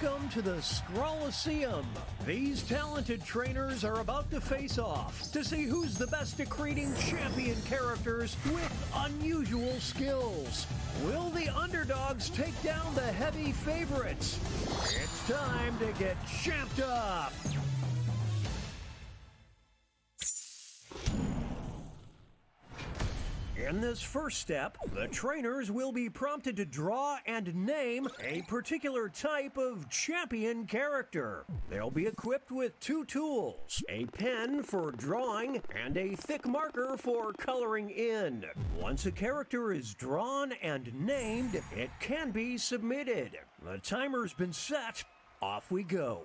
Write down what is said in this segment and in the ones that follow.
Welcome to the Scrolliseum. These talented trainers are about to face off to see who's the best at creating champion characters with unusual skills. Will the underdogs take down the heavy favorites? It's time to get champed up. In this first step, the trainers will be prompted to draw and name a particular type of champion character. They'll be equipped with two tools, a pen for drawing and a thick marker for coloring in. Once a character is drawn and named, it can be submitted. The timer's been set. Off we go.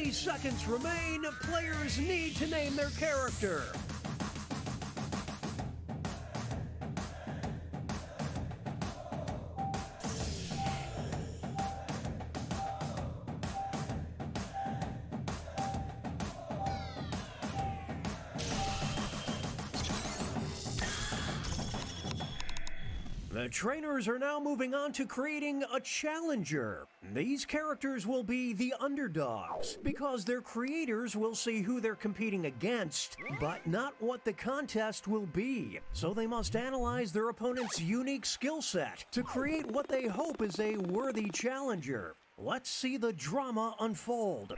30 seconds remain. Players need to name their character. The trainers are now moving on to creating a challenger. These characters will be the underdogs because their creators will see who they're competing against, but not what the contest will be. So they must analyze their opponent's unique skill set to create what they hope is a worthy challenger. Let's see the drama unfold.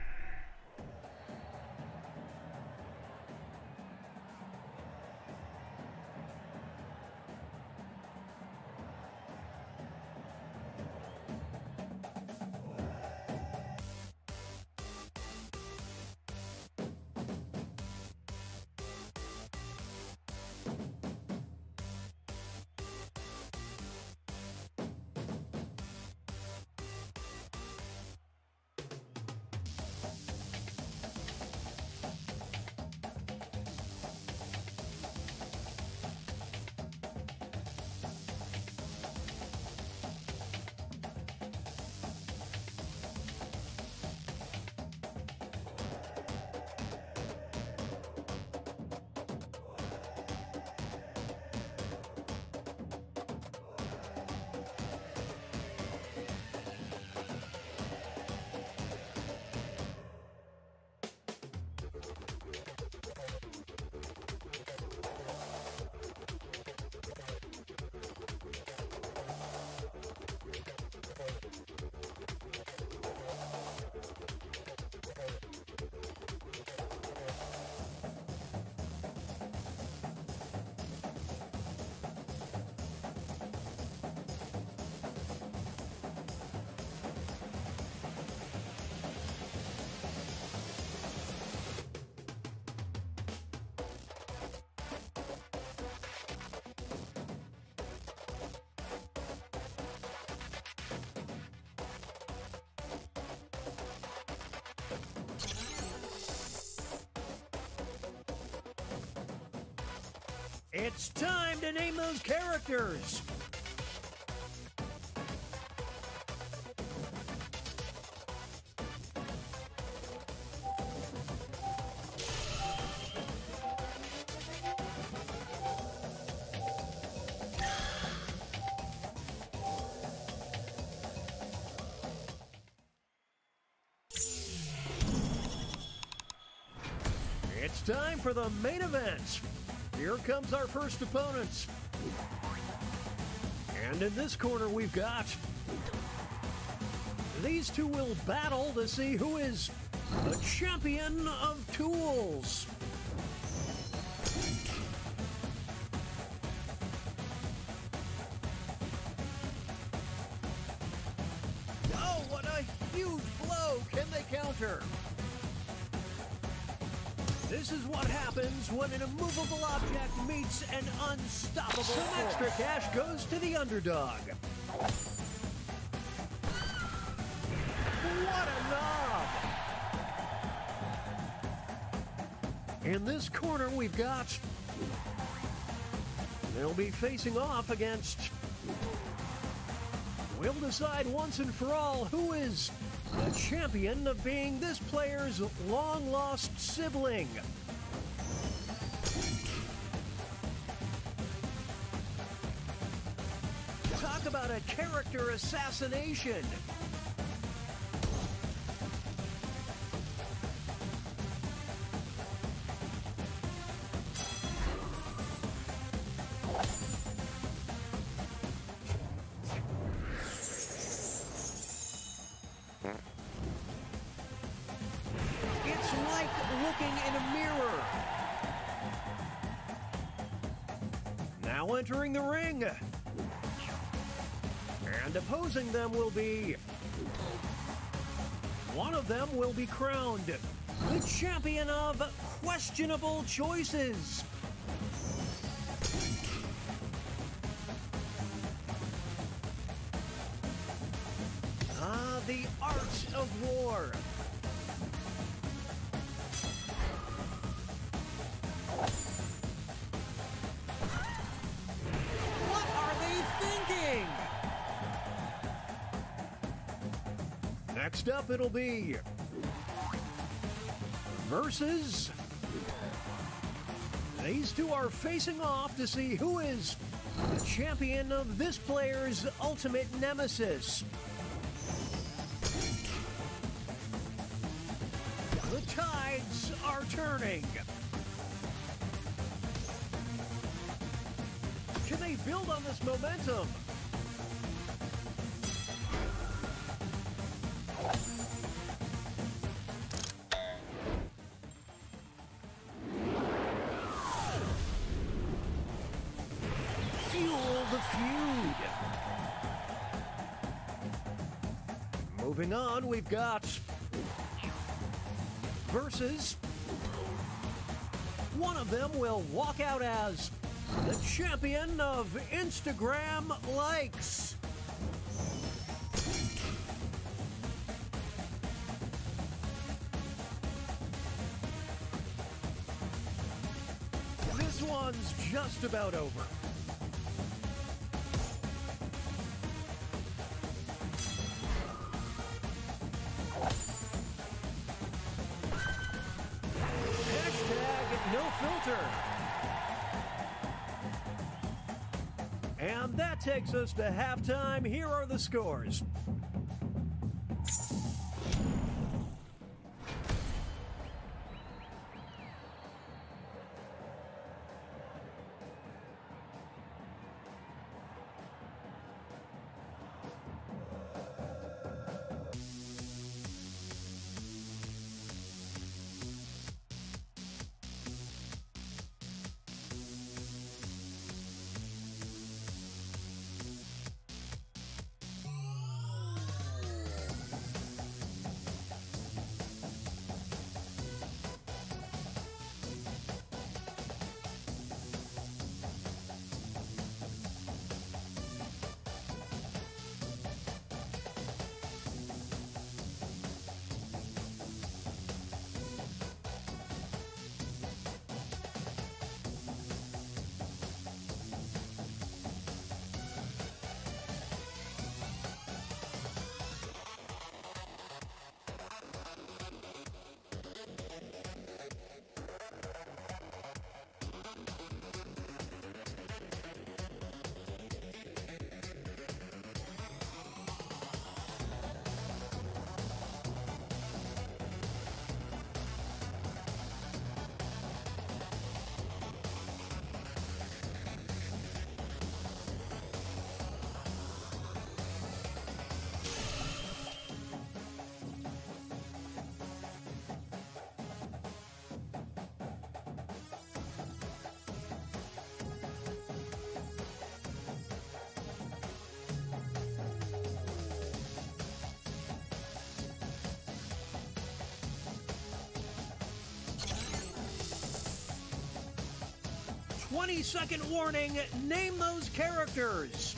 It's time to name those characters. It's time for the main event. Here comes our first opponent. And in this corner we've got... These two will battle to see who is the champion of tools. Oh, what a huge blow! Can they counter? This is what happens when an immovable object meets an unstoppable force. Some extra cash goes to the underdog. What a knob! In this corner we've got... They'll be facing off against... We'll decide once and for all who is the champion of being this player's long-lost sibling. Talk about a character assassination. It's like looking in a mirror. Now entering the ring. And opposing them will be... One of them will be crowned the champion of questionable choices. The art of war. Next up, it'll be versus. These two are facing off to see who is the champion of this player's ultimate nemesis. The tides are turning. Can they build on this momentum? Fuel the feud. Moving on, we've got versus. One of them will walk out as the champion of Instagram likes. This one's just about over. Hashtag no filter. And that takes us to halftime. Here are the scores. "20-second warning, name those characters."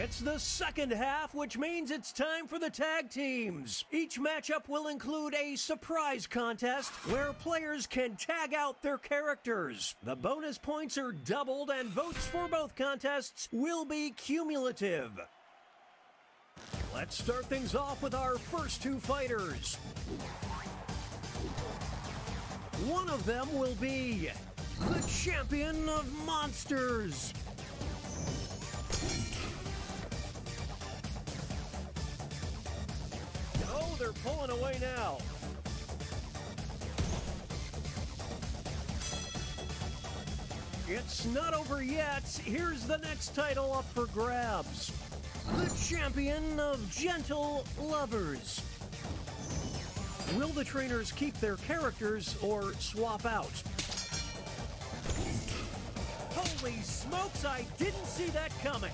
It's the second half, which means it's time for the tag teams. Each matchup will include a surprise contest where players can tag out their characters. The bonus points are doubled and votes for both contests will be cumulative. Let's start things off with our first two fighters. One of them will be the champion of monsters. Oh, they're pulling away now. It's not over yet. Here's the next title up for grabs. The champion of gentle lovers. Will the trainers keep their characters or swap out? Holy smokes, I didn't see that coming.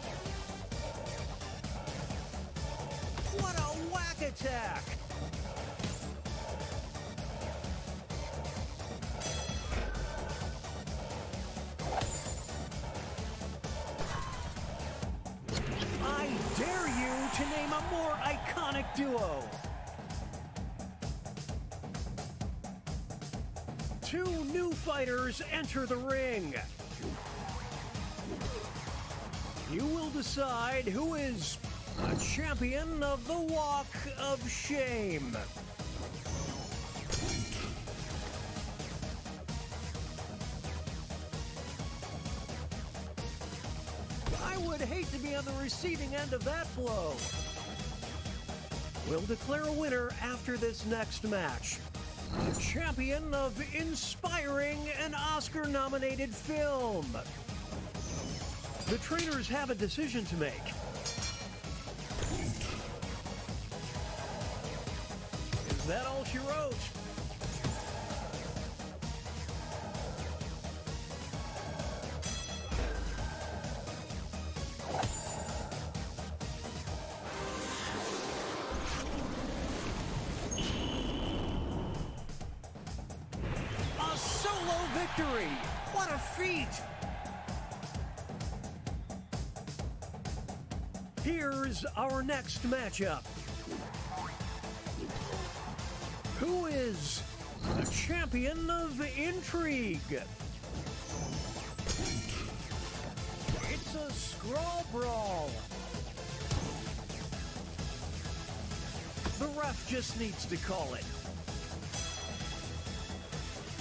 What a whack attack! I dare you to name a more iconic duo. Two new fighters enter the ring. You will decide who is a champion of the Walk of Shame. I would hate to be on the receiving end of that blow. We'll declare a winner after this next match. The champion of inspiring an Oscar-nominated film. The trainers have a decision to make. Is that all she wrote? A solo victory! What a feat! Here's our next matchup. Who is the champion of intrigue? It's a scrawl brawl. The ref just needs to call it.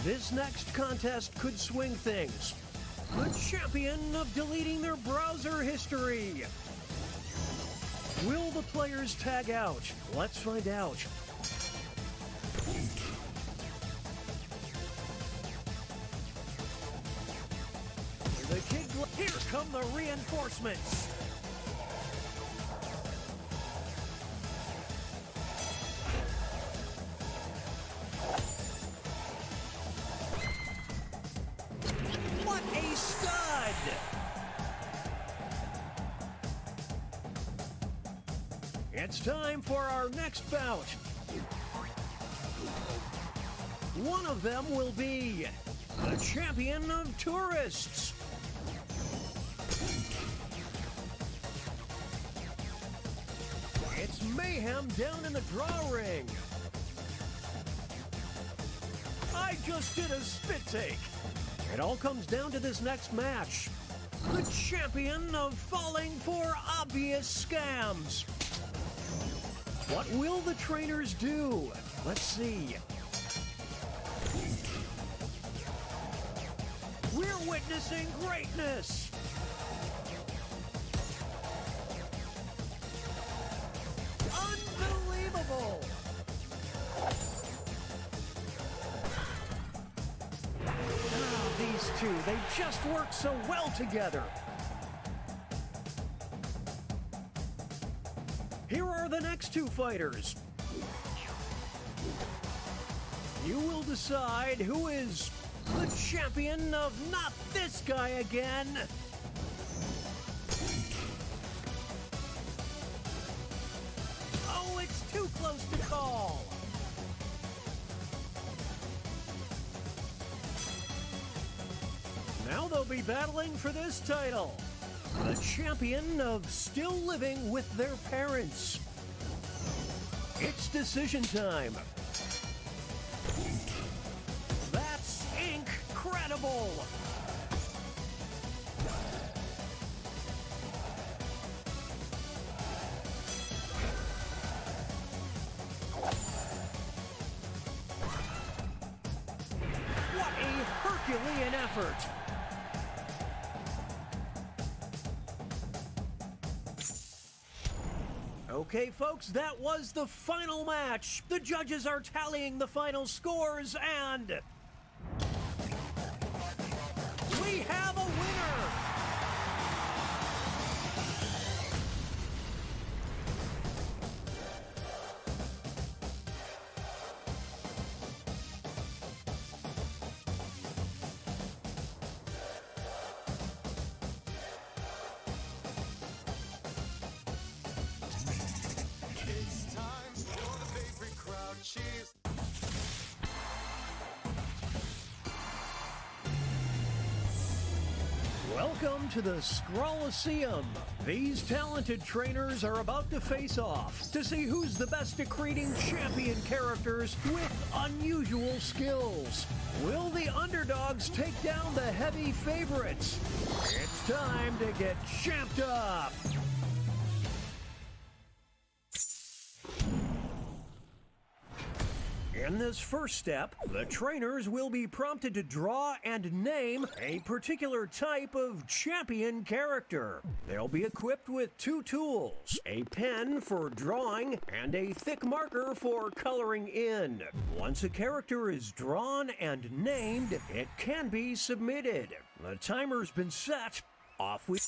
This next contest could swing things. The champion of deleting their browser history. Will the players tag out? Let's find out. Here come the reinforcements. What a stud! It's time for our next bout. One of them will be the champion of tourists. It's mayhem down in the draw ring. I just did a spit take. It all comes down to this next match. The champion of falling for obvious scams. What will the trainers do? Let's see. We're witnessing greatness. Unbelievable. These two, they just work so well together. Here are the next two fighters. You will decide who is the champion of not this guy again. Oh, it's too close to call. Now they'll be battling for this title. the champion of still living with their parents. It's decision time. That's incredible! What a Herculean effort! Okay, folks, that was the final match. The judges are tallying the final scores, and we have a winner! It's time for the favorite crowd cheers. Welcome to the Scrollaceum. These talented trainers are about to face off to see who's the best at creating champion characters with unusual skills. Will the underdogs take down the heavy favorites? It's time to get champed up. In this first step, the trainers will be prompted to draw and name a particular type of champion character. They'll be equipped with two tools, a pen for drawing and a thick marker for coloring in. Once a character is drawn and named, it can be submitted. The timer's been set. Off we...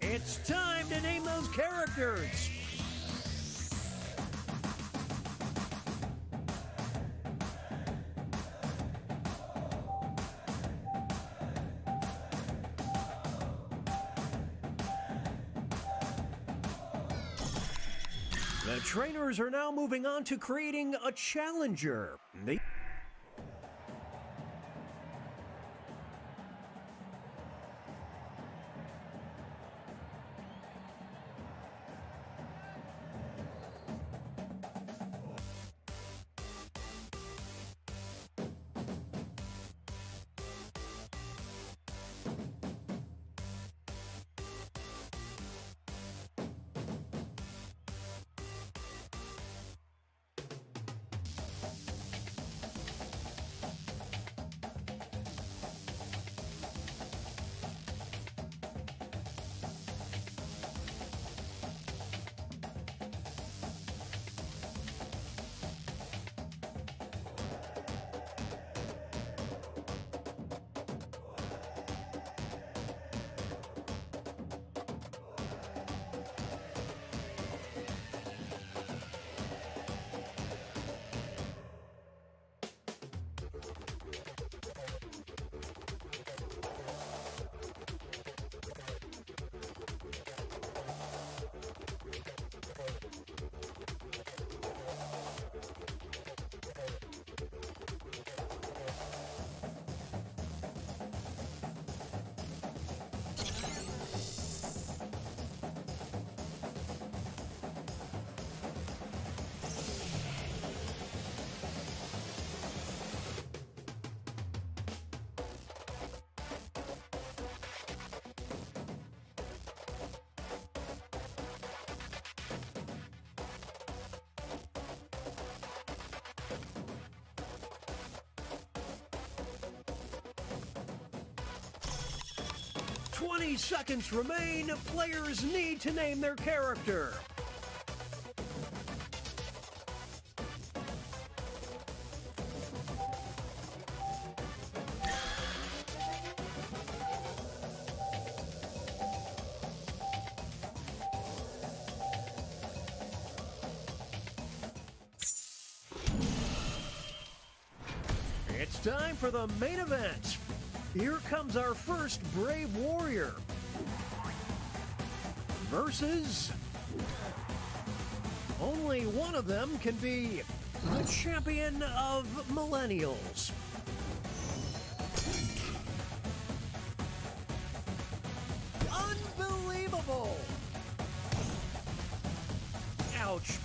It's time to name those characters. The trainers are now moving on to creating a challenger. 20 seconds remain. Players need to name their character. It's time for the main event. Here comes our first Brave Warrior versus only one of them can be the champion of millennials. Unbelievable! Ouch.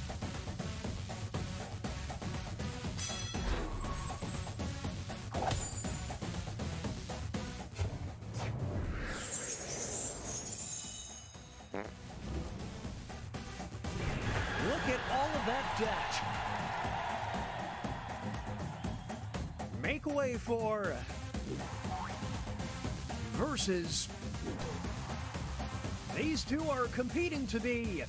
Look at all of that debt. Make way for versus. These two are competing to be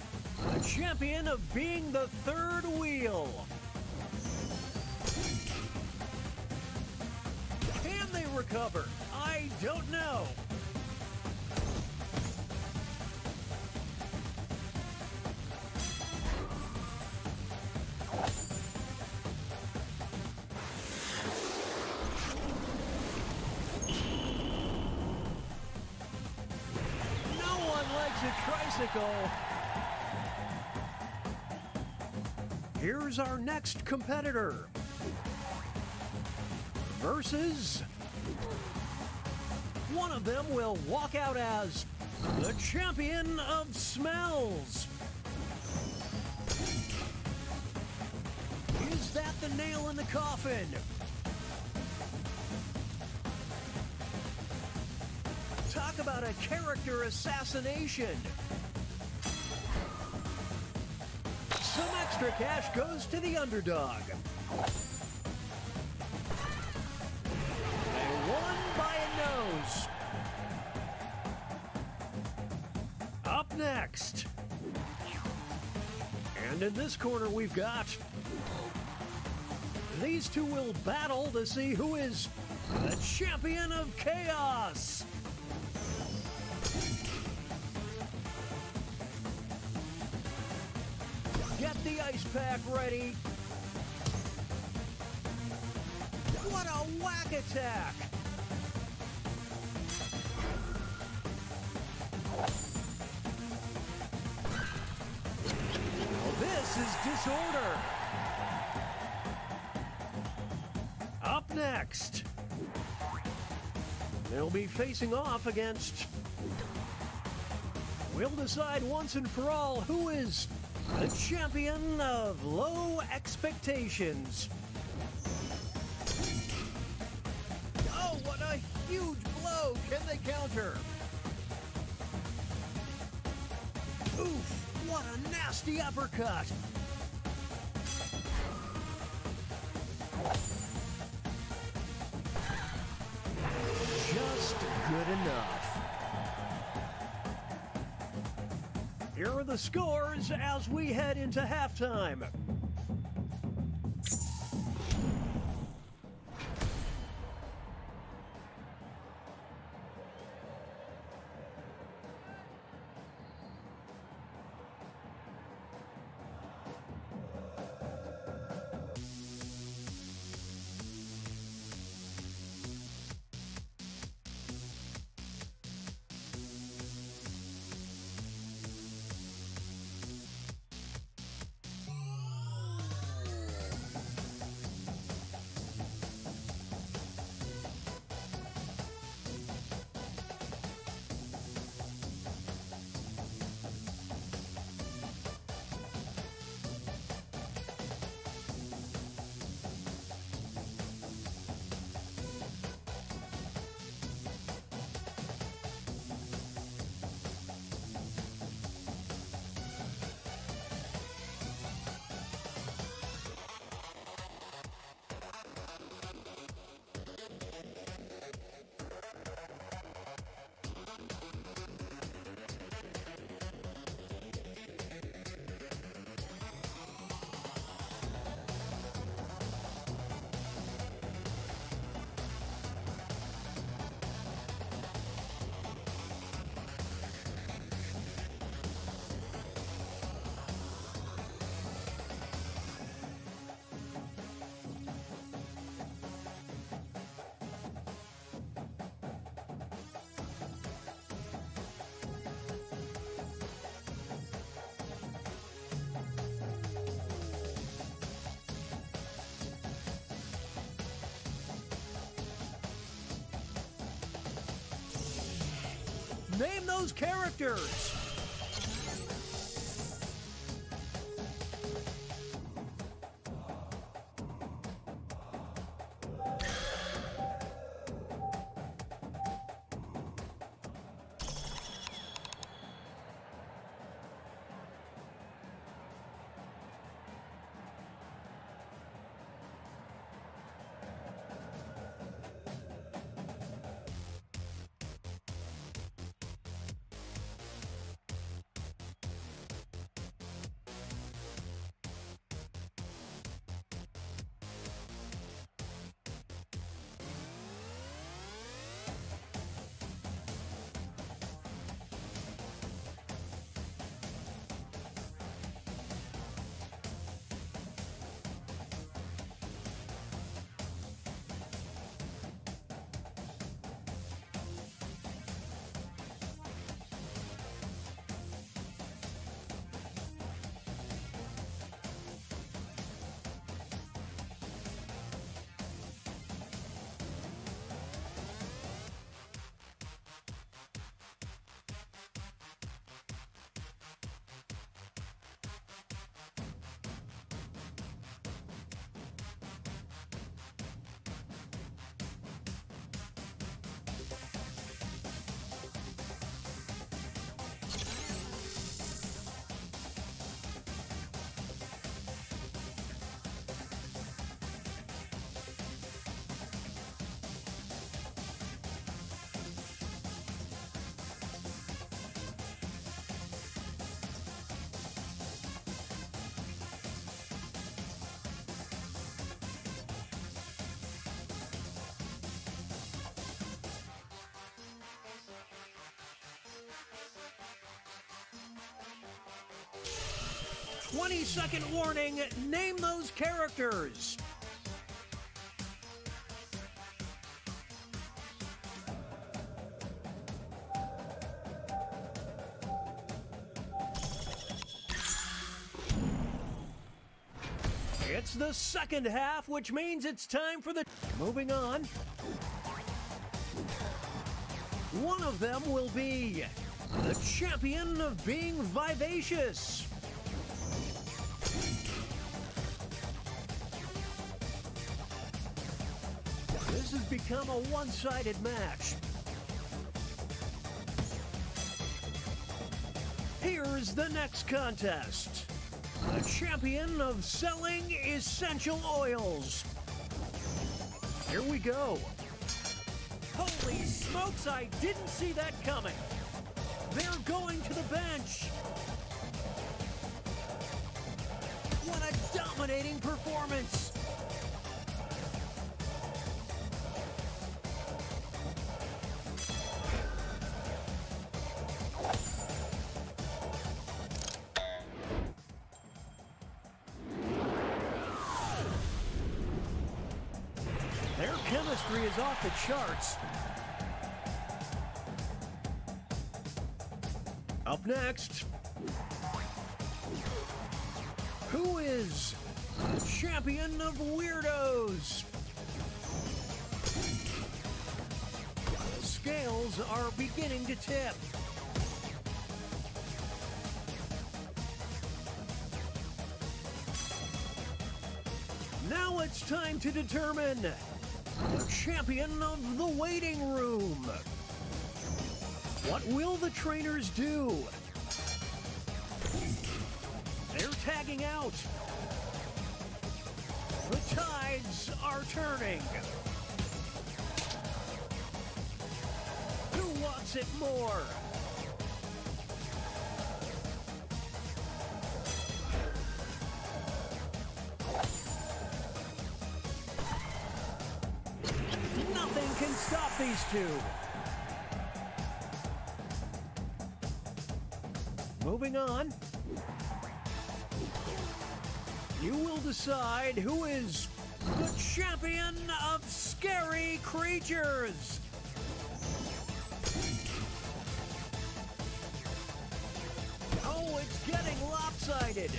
the champion of being the third wheel. Can they recover? I don't know. A tricycle. Here's our next competitor versus one of them will walk out as the champion of smells. Is that the nail in the coffin? Talk about a character assassination. Some extra cash goes to the underdog. They won by a nose. Up next. And in this corner we've got these two will battle to see who is the champion of chaos. Get the ice pack ready. What a whack attack! Now this is disorder. Up next, they'll be facing off against. We'll decide once and for all who is the champion of low expectations. Oh, what a huge blow! Can they counter? Oof, what a nasty uppercut! Just good enough. Here are the scores as we head into halftime. those characters. "20-second warning, name those characters." It's the second half, which means it's time for the... Moving on. One of them will be the champion of being vivacious. This has become a one-sided match. Here's the next contest. The champion of selling essential oils. Here we go. Holy smokes, I didn't see that coming. They're going to the bench. What a dominating performance. Their chemistry is off the charts. Up next, who is the champion of weirdos? The scales are beginning to tip. Now it's time to determine the champion of the waiting room. What will the trainers do? They're tagging out. The tides are turning. Who wants it more? Nothing can stop these two. Moving on. You will decide who is the champion of scary creatures. Oh, it's getting lopsided.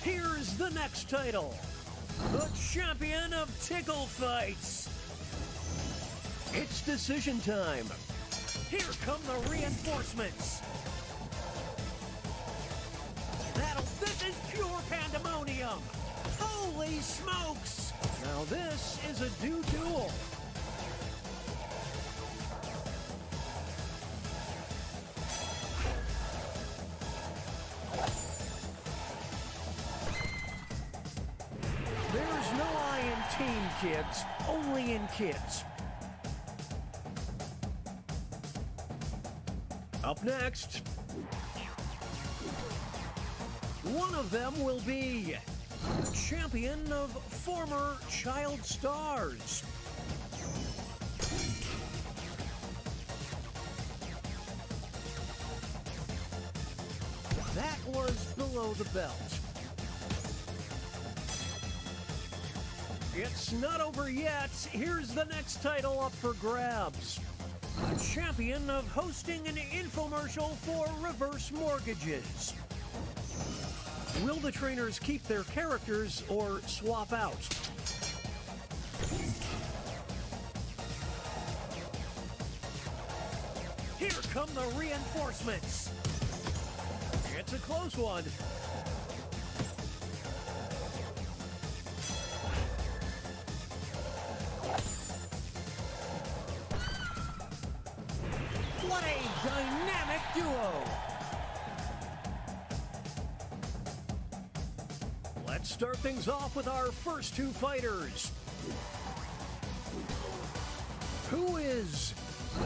Here's the next title. The champion of tickle fights. It's decision time. Here come the reinforcements. This is pure pandemonium. Holy smokes. Now this is a duel. There's no I in team, kids, only in kids. Up next, one of them will be champion of former child stars. That was below the belt. It's not over yet. Here's the next title up for grabs. A champion of hosting an infomercial for reverse mortgages. Will the trainers keep their characters or swap out? Here come the reinforcements. It's a close one. What a dynamic duo! Let's start things off with our first two fighters. Who is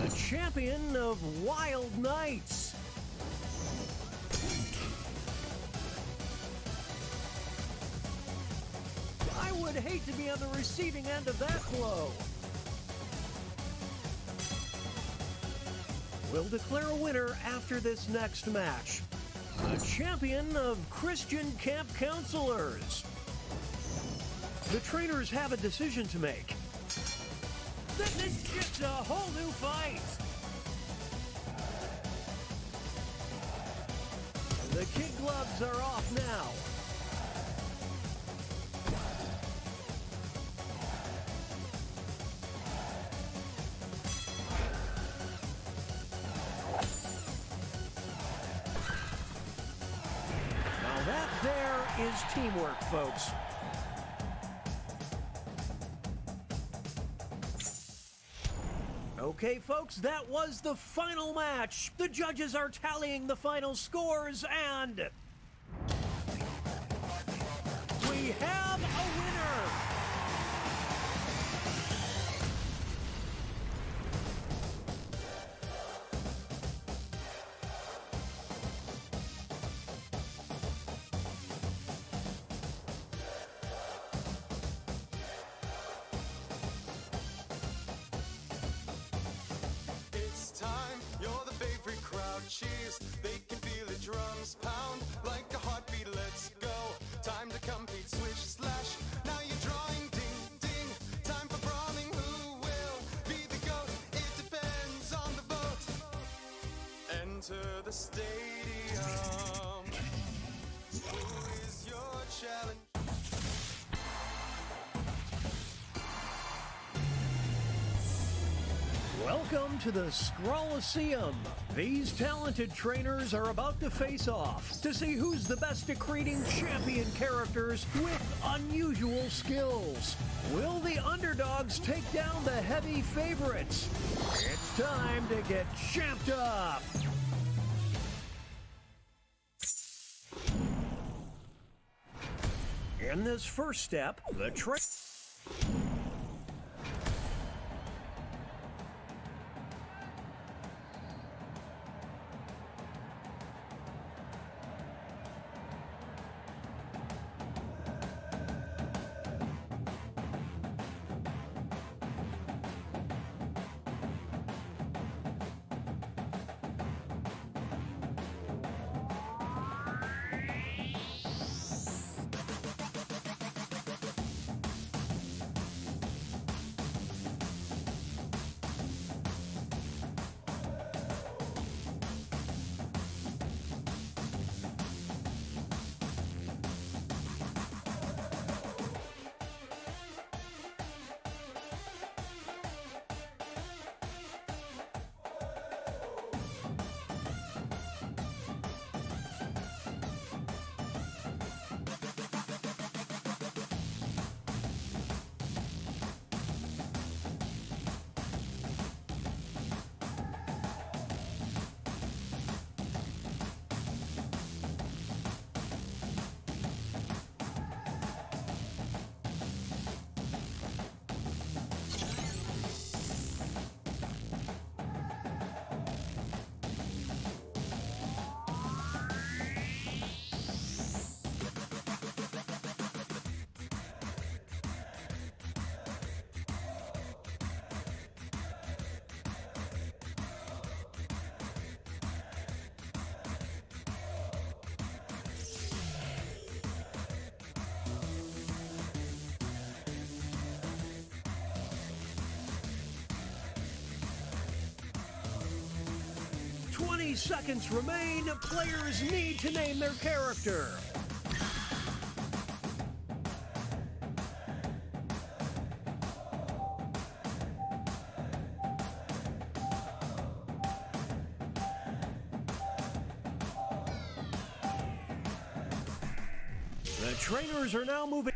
the champion of Wild Nights? I would hate to be on the receiving end of that blow. We'll declare a winner after this next match. A champion of Christian camp counselors. The trainers have a decision to make. This is just a whole new fight. The kid gloves are off now. Is teamwork, folks. Okay, folks, that was the final match. The judges are tallying the final scores, and we have a winner. Cheers, they can feel the drums pound like a heartbeat. Let's go. Time to compete, switch, slash. Now you're drawing, ding, ding. Time for brawling. Who will be the GOAT? It depends on the vote. Enter the stadium. Who is your challenge? Welcome to the Scrolliseum. These talented trainers are about to face off to see who's the best at creating champion characters with unusual skills. Will the underdogs take down the heavy favorites? It's time to get champed up. In this first step, the 20 seconds remain. Players need to name their character. The trainers are now moving.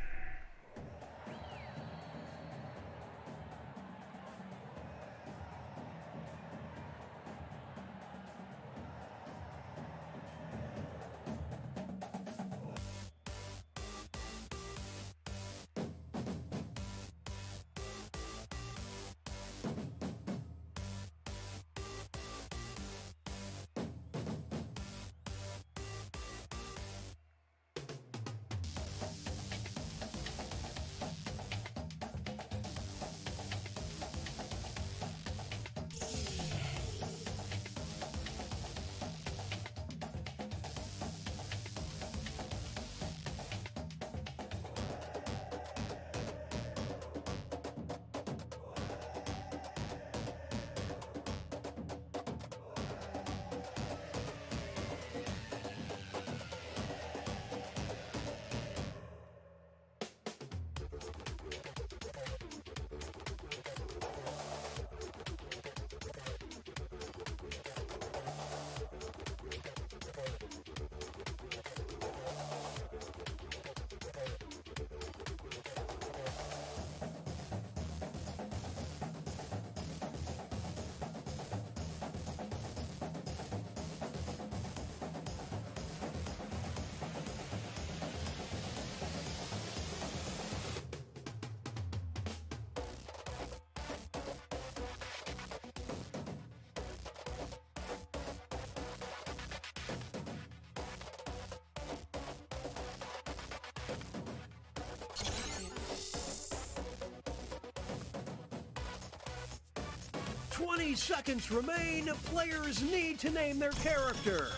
"20 seconds remain. Players need to name their character."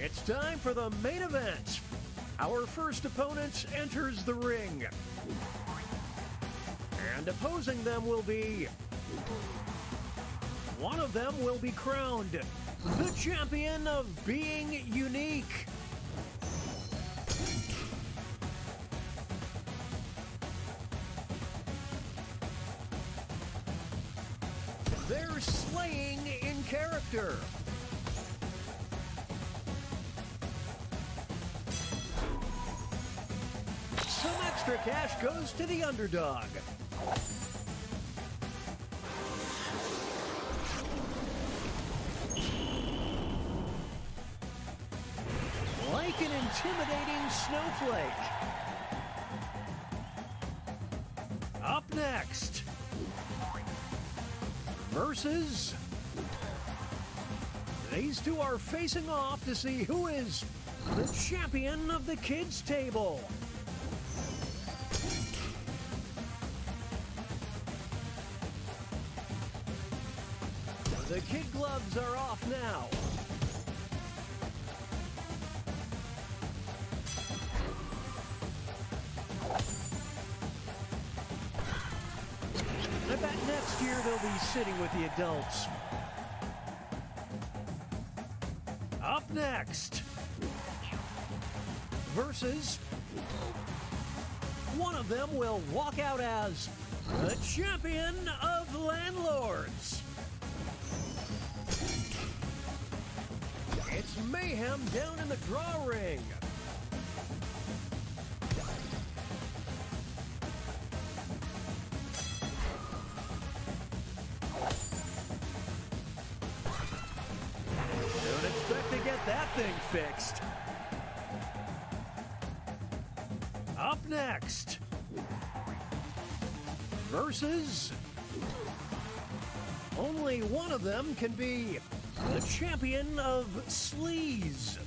It's time for the main event. Our first opponent enters the ring. And opposing them will be... one of them will be crowned the champion of being unique. They're slaying in character. Some extra cash goes to the underdog. Like an intimidating snowflake. Up next, versus... these two are facing off to see who is the champion of the kids' table. The kid gloves are off now. I bet next year they'll be sitting with the adults. Up next, versus... one of them will walk out as the champion of landlords. It's mayhem down in the draw ring. Don't expect to get that thing fixed. Up next, versus... only one of them can be the champion of sleaze.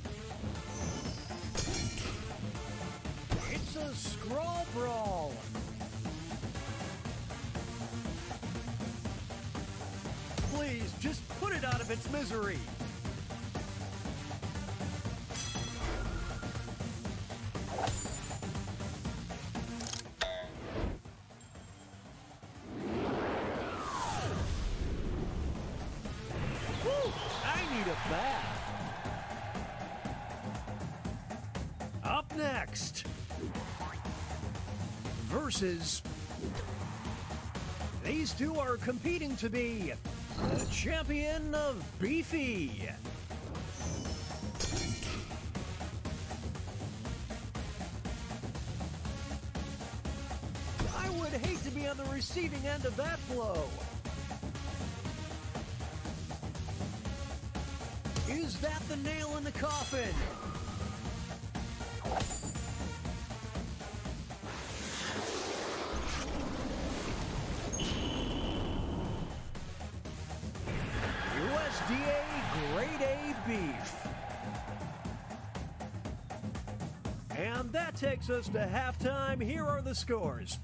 It's a scrawl brawl. Please, just put it out of its misery. bath. Up next, versus. These two are competing to be the champion of Beefy. I would hate to be on the receiving end of that blow. Is that the nail in the coffin? USDA Grade A beef. And that takes us to halftime. Here are the scores.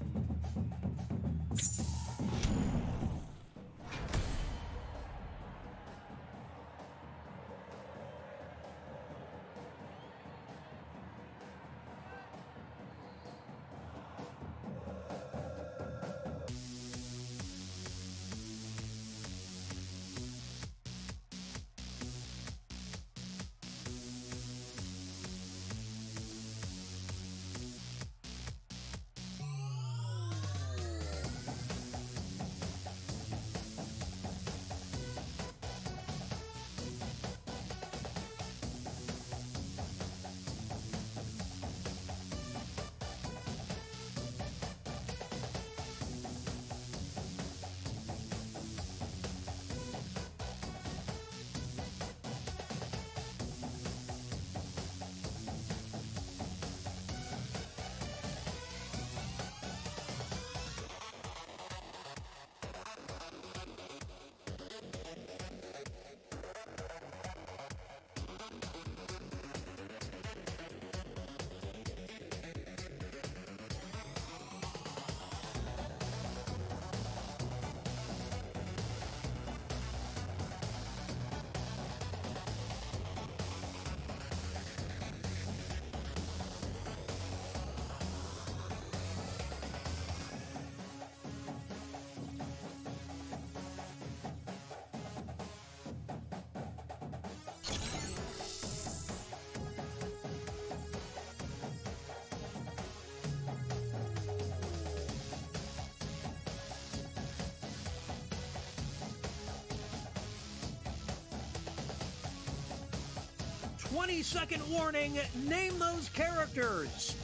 "20-second warning, name those characters."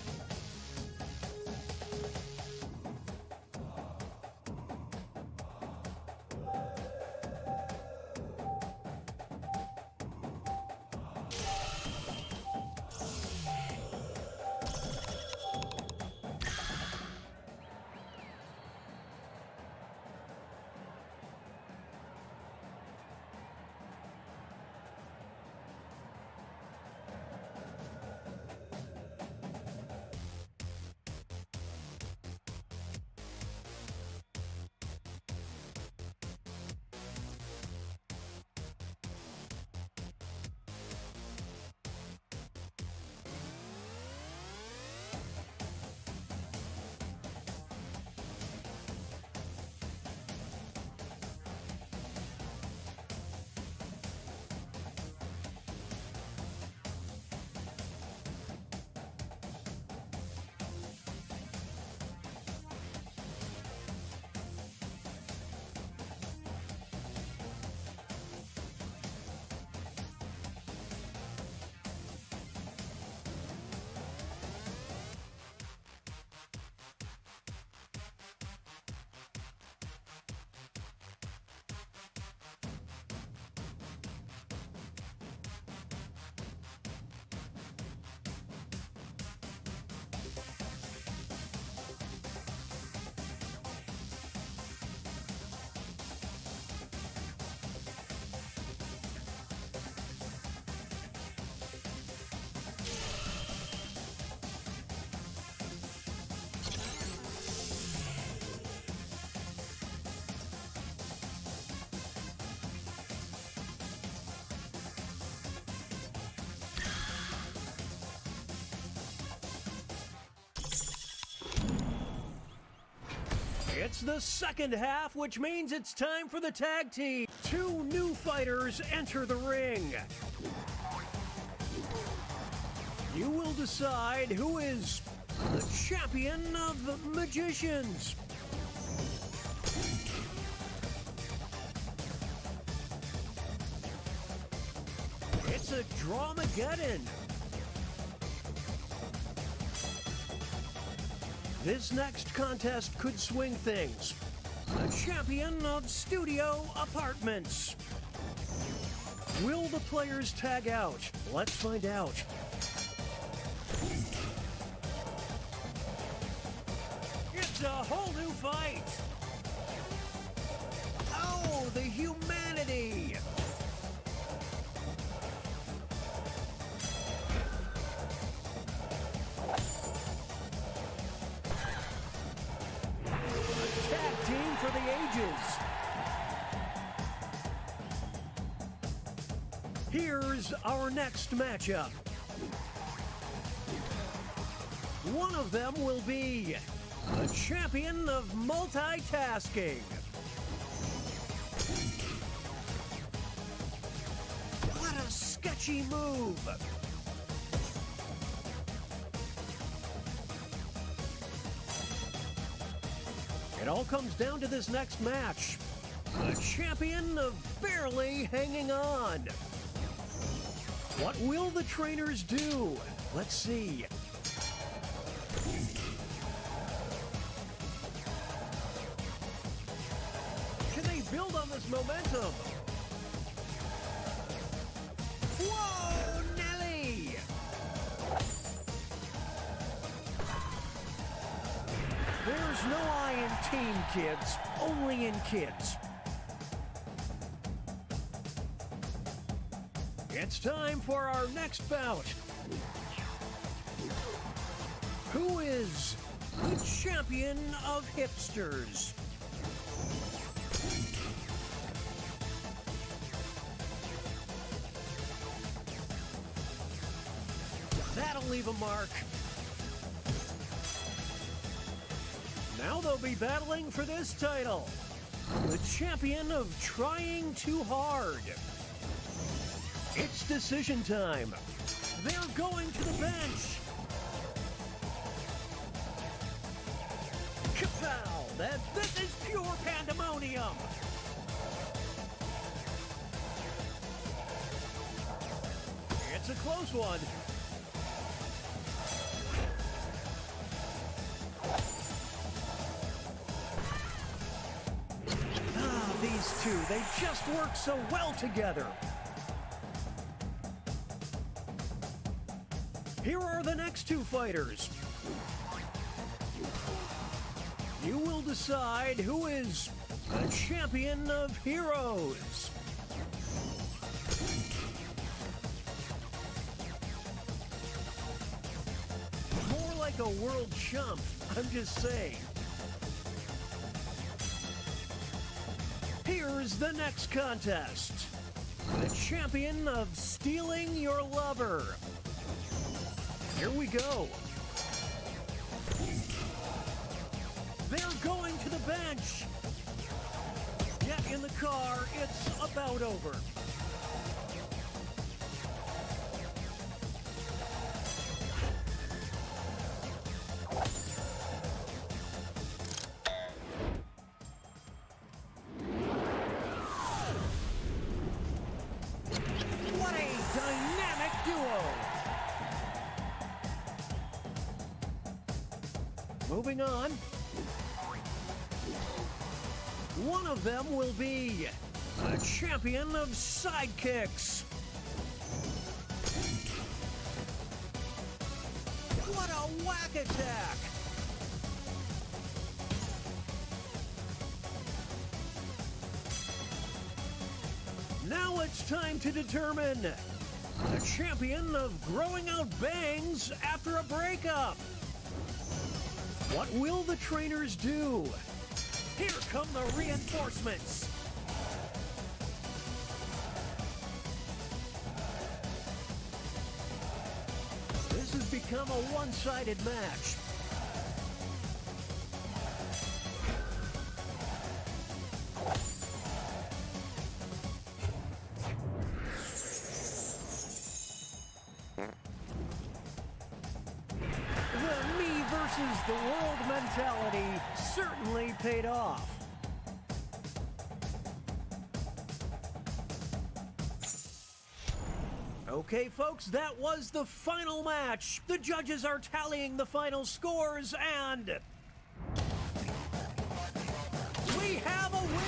It's the second half, which means it's time for the tag team. Two new fighters enter the ring. You will decide who is the champion of magicians. It's a Dramageddon. This next contest could swing things. The champion of studio apartments. Will the players tag out? Let's find out. It's a whole new fight. Oh, the humanity. For the ages. Here's our next matchup. One of them will be the champion of multitasking. What a sketchy move. It all comes down to this next match. The champion of barely hanging on. What will the trainers do? Let's see. Can they build on this momentum? Whoa, Nelly! There's no I in team, kids, only in kids. It's time for our next bout. Who is the champion of hipsters? That'll leave a mark. Now they'll be battling for this title. The champion of trying too hard. It's decision time. They're going to the bench. Kapow! This is pure pandemonium. It's a close one. These two, they just work so well together. Here are the next two fighters. You will decide who is the champion of heroes. More like a world chump, I'm just saying. Here's the next contest. The champion of stealing your lover. Here we go. They're going to the bench. Get in the car, it's about over. What a dynamic duo! Moving on. One of them will be a champion of sidekicks. What a whack attack! Now it's time to determine the champion of growing out bangs after a breakup. What will the trainers do? Here come the reinforcements. This has become a one-sided match. the world mentality certainly paid off. Okay, folks, that was the final match. The judges are tallying the final scores, and we have a winner!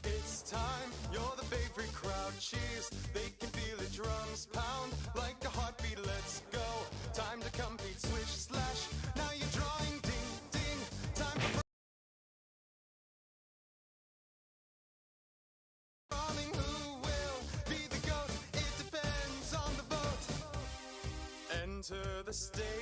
It's time, you're the favorite crowd. Cheers, they can feel the drums pound like a heartbeat. Let's go. Time to compete, switch, slash. Now you're drawing, ding, ding. Time for running. Who will be the GOAT? It depends on the vote. Enter the stadium.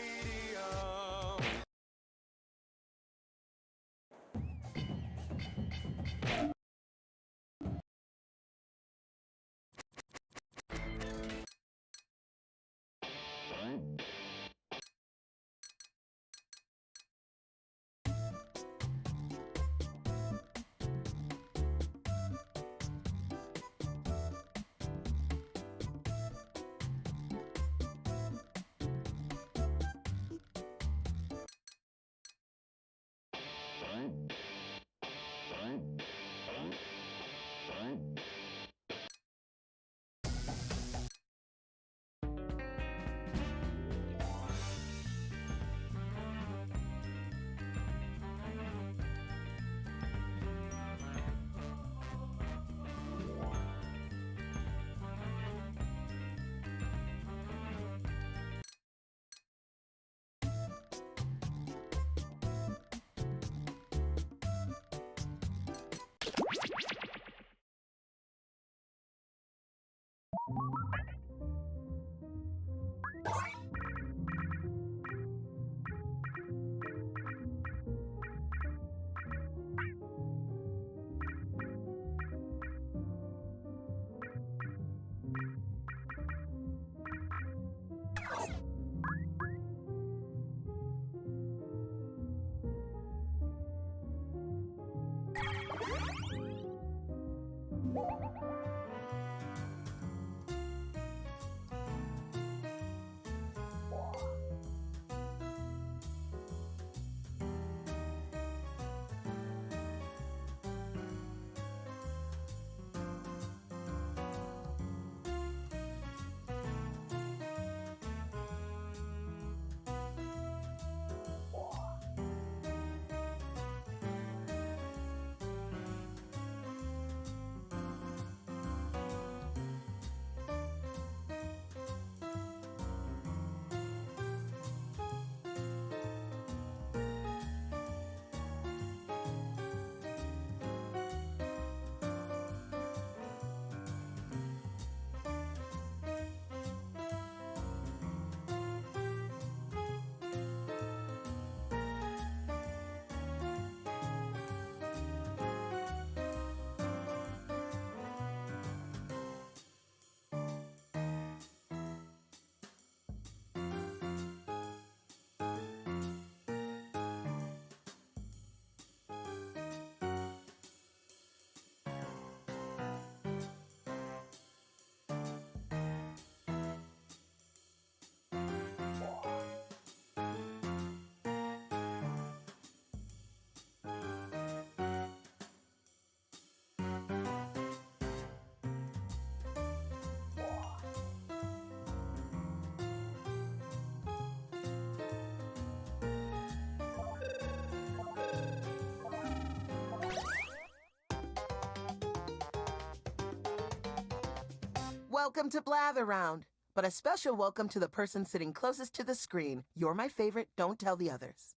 Welcome to Blather Round, but a special welcome to the person sitting closest to the screen. You're my favorite, don't tell the others.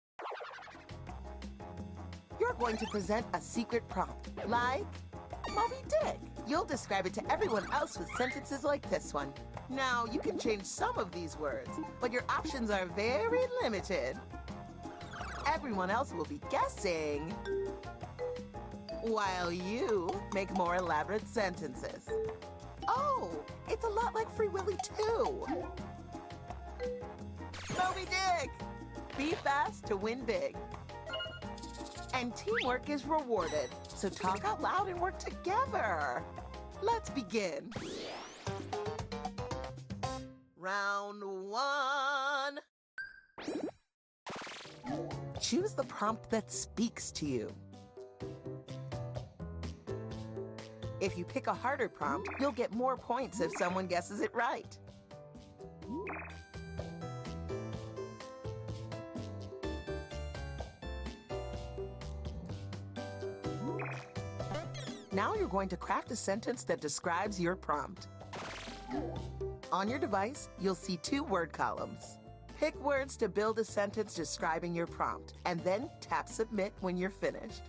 You're going to present a secret prompt, like Moby Dick. You'll describe it to everyone else with sentences like this one. Now, you can change some of these words, but your options are very limited. Everyone else will be guessing, while you make more elaborate sentences. Oh, it's a lot like Free Willy too. Moby Dick! Be fast to win big. And teamwork is rewarded, so talk out loud and work together. Let's begin. Round 1. Choose the prompt that speaks to you. If you pick a harder prompt, you'll get more points if someone guesses it right. Now you're going to craft a sentence that describes your prompt. On your device, you'll see 2 word columns. Pick words to build a sentence describing your prompt, and then tap Submit when you're finished.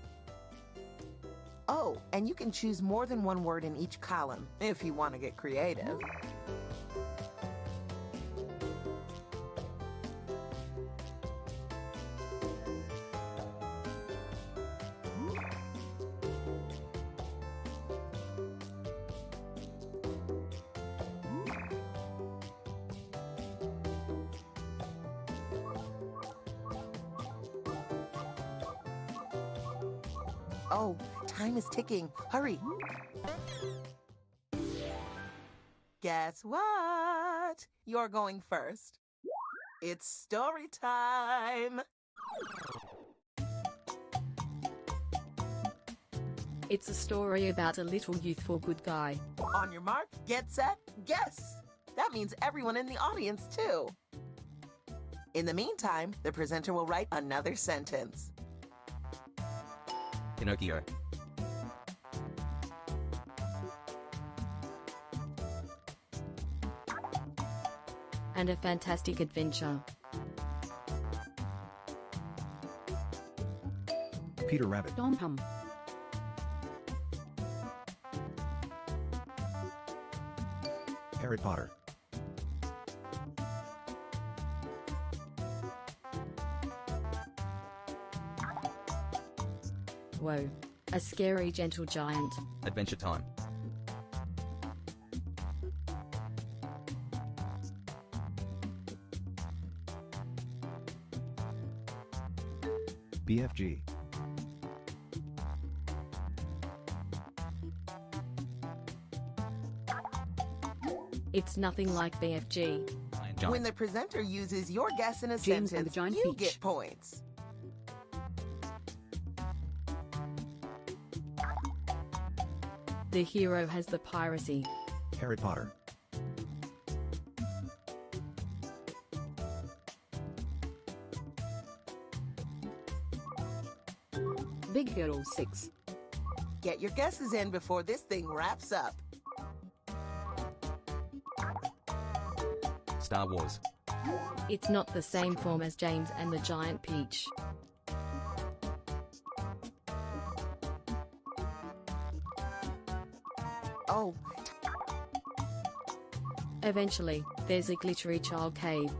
Oh, and you can choose more than 1 word in each column if you want to get creative. Oh, time is ticking. Hurry. Guess what? You're going first. It's story time. It's a story about a little youthful good guy. On your mark, get set, guess. That means everyone in the audience, too. In the meantime, the presenter will write another sentence. Pinocchio. And a fantastic adventure. Peter Rabbit. Dom Hum. Harry Potter. Whoa. A scary gentle giant. Adventure Time. BFG. It's nothing like BFG. Iron Giant. When the presenter uses your guess in a James and the sentence, Giant you Peach. get points. The hero has the piracy. Harry Potter. Big Hero 6. Get your guesses in before this thing wraps up. Star Wars. It's not the same form as James and the Giant Peach. Oh, Eventually, there's a glittery child cave.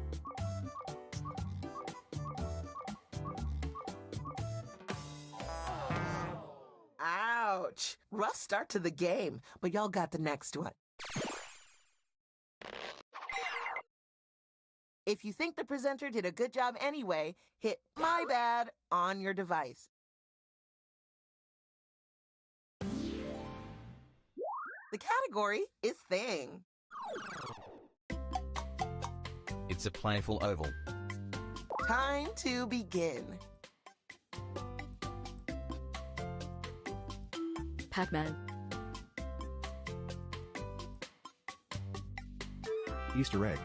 ouch. Rough start to the game, but y'all got the next one. If you think the presenter did a good job anyway, hit My Bad on your device. The category is Thing. It's a playful oval. Time to begin. Pac-Man. Easter egg.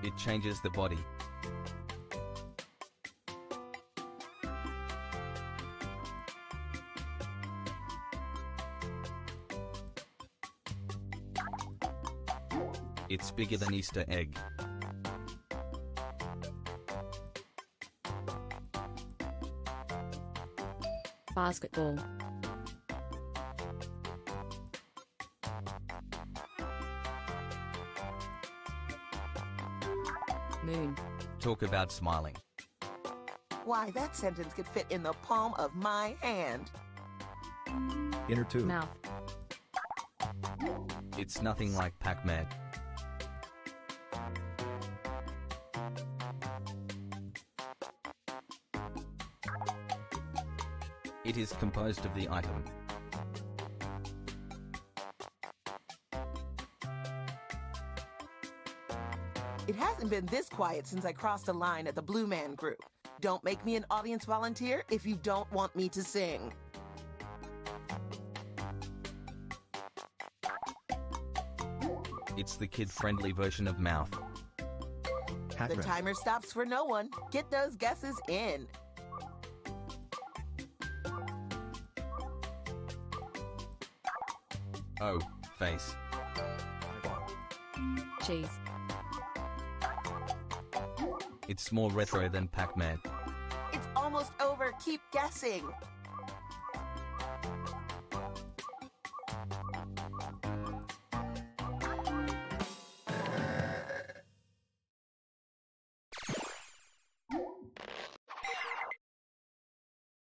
It changes the body. It's bigger than Easter egg. Basketball. Moon. Talk about smiling. Why, that sentence could fit in the palm of my hand. Inner tube. Mouth. It's nothing like Pac-Man. It is composed of the item. It hasn't been this quiet since I crossed a line at the Blue Man Group. Don't make me an audience volunteer if you don't want me to sing. It's the kid-friendly version of mouth. The Hackman. timer stops for no one. Get those guesses in. Oh, face. Cheese. It's more retro than Pac-Man. It's almost over. Keep guessing.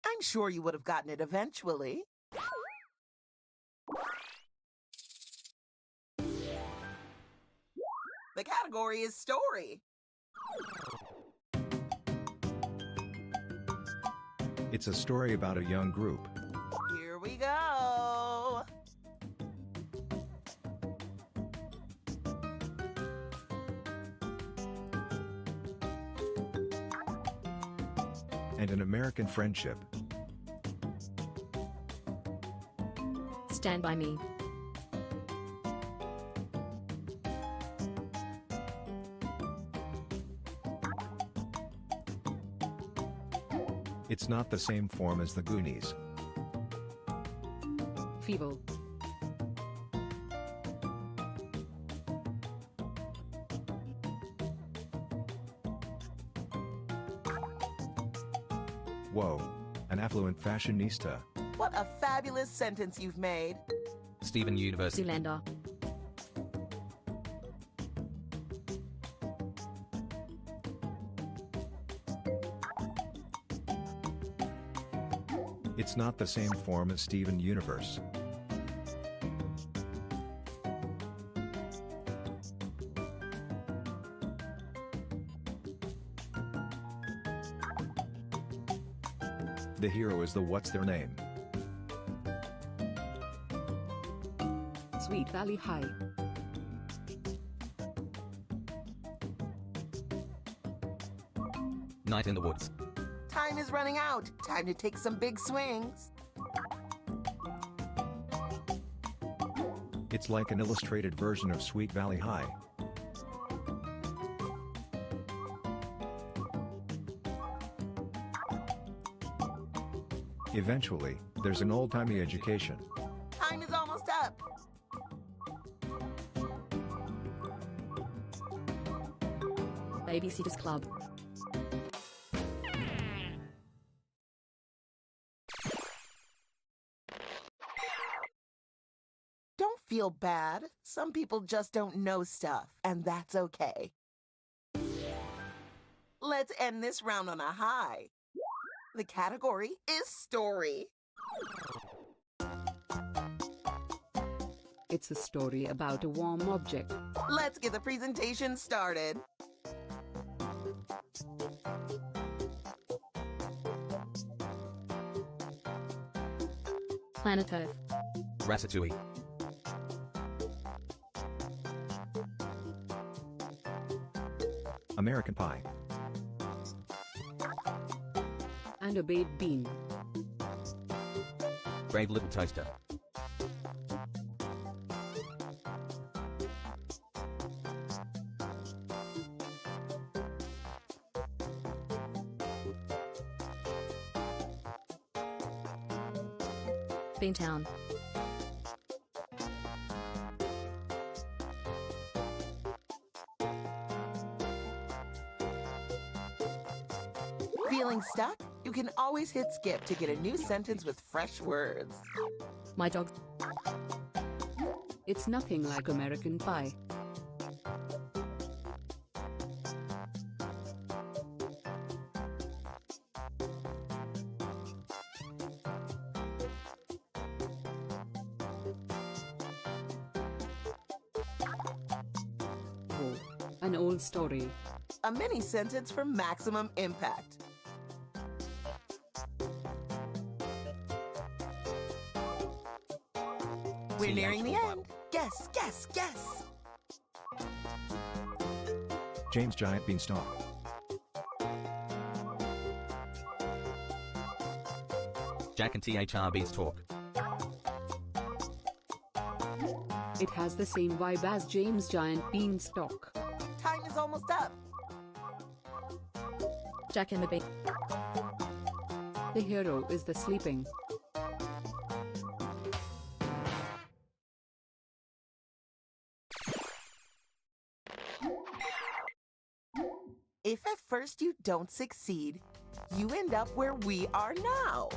I'm sure you would have gotten it eventually. The category is story. It's a story about a young group. Here we go. And an American friendship. Stand by me. It's not the same form as the Goonies. Feeble. Whoa. An affluent fashionista. What a fabulous sentence you've made. Steven Universe. Zoolander. It's not the same form as Steven Universe. The hero is the what's their name. Sweet Valley High. Night in the Woods. Time is running out. Time to take some big swings. It's like an illustrated version of Sweet Valley High. Eventually, there's an old-timey education. Time is almost up. Babysitter's Club. Don't feel bad. Some people just don't know stuff, and that's okay. Let's end this round on a high. The category is story. It's a story about a warm object. Let's get the presentation started. Planet Earth. Ratatouille. American Pie. And a baked bean. Brave Little Toaster. Beantown. Feeling stuck? You can always hit skip to get a new sentence with fresh words. My dog. It's nothing like American Pie. An old story. A mini sentence for maximum impact. We're nearing the end. Guess, guess, guess. James Giant Beanstalk. Jack and THRB's talk. It has the same vibe as James Giant Beanstalk. Time is almost up. Jack and the Bean. The hero is the sleeping. If at first you don't succeed, you end up where we are now.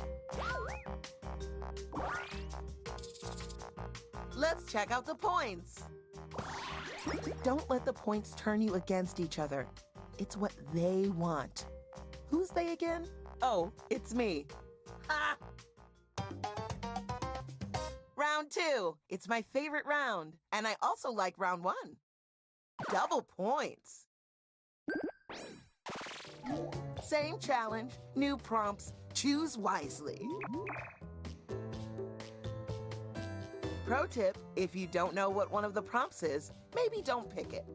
Let's check out the points. Don't let the points turn you against each other. It's what they want. Who's they again? Oh, it's me. Ha! Round 2. It's my favorite round. And I also like round 1. Double points. Same challenge, new prompts. Choose wisely. Pro tip, if you don't know what one of the prompts is, maybe don't pick it.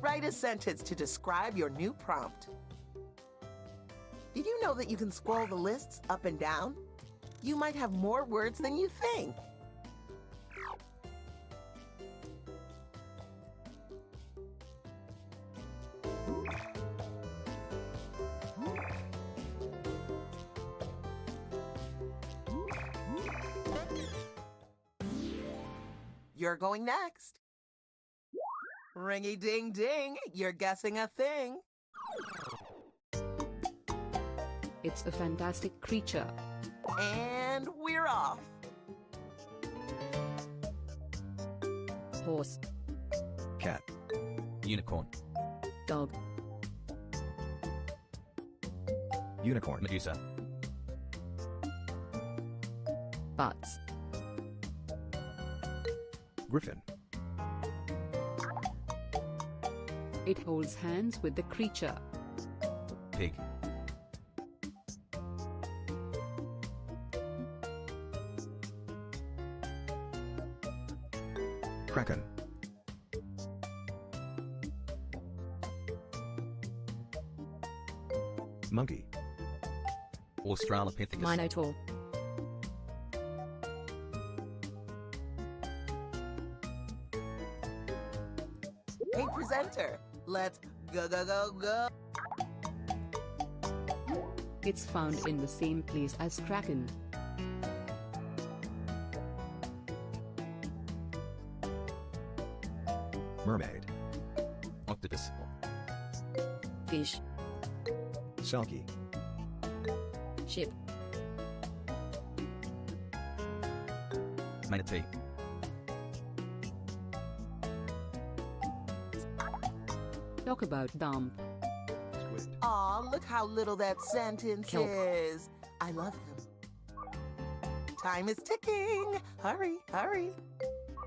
Write a sentence to describe your new prompt. Did you know that you can scroll the lists up and down? You might have more words than you think. You're going next. Ringy ding ding, you're guessing a thing. It's a fantastic creature. And we're off. Horse. Cat. Unicorn. Dog. Unicorn. Medusa. Butts. Griffin. It holds hands with the creature. Pig. Kraken. Monkey. Australopithecus. Minotaur. Hey, presenter, let's go, go, go, go. It's found in the same place as Kraken. Mermaid. Octopus. Fish. Selkie. Ship. Manatee. Talk about dump. Squid. Aw, look how little that sentence Kelp. is. I love him. Time is ticking. Hurry, hurry.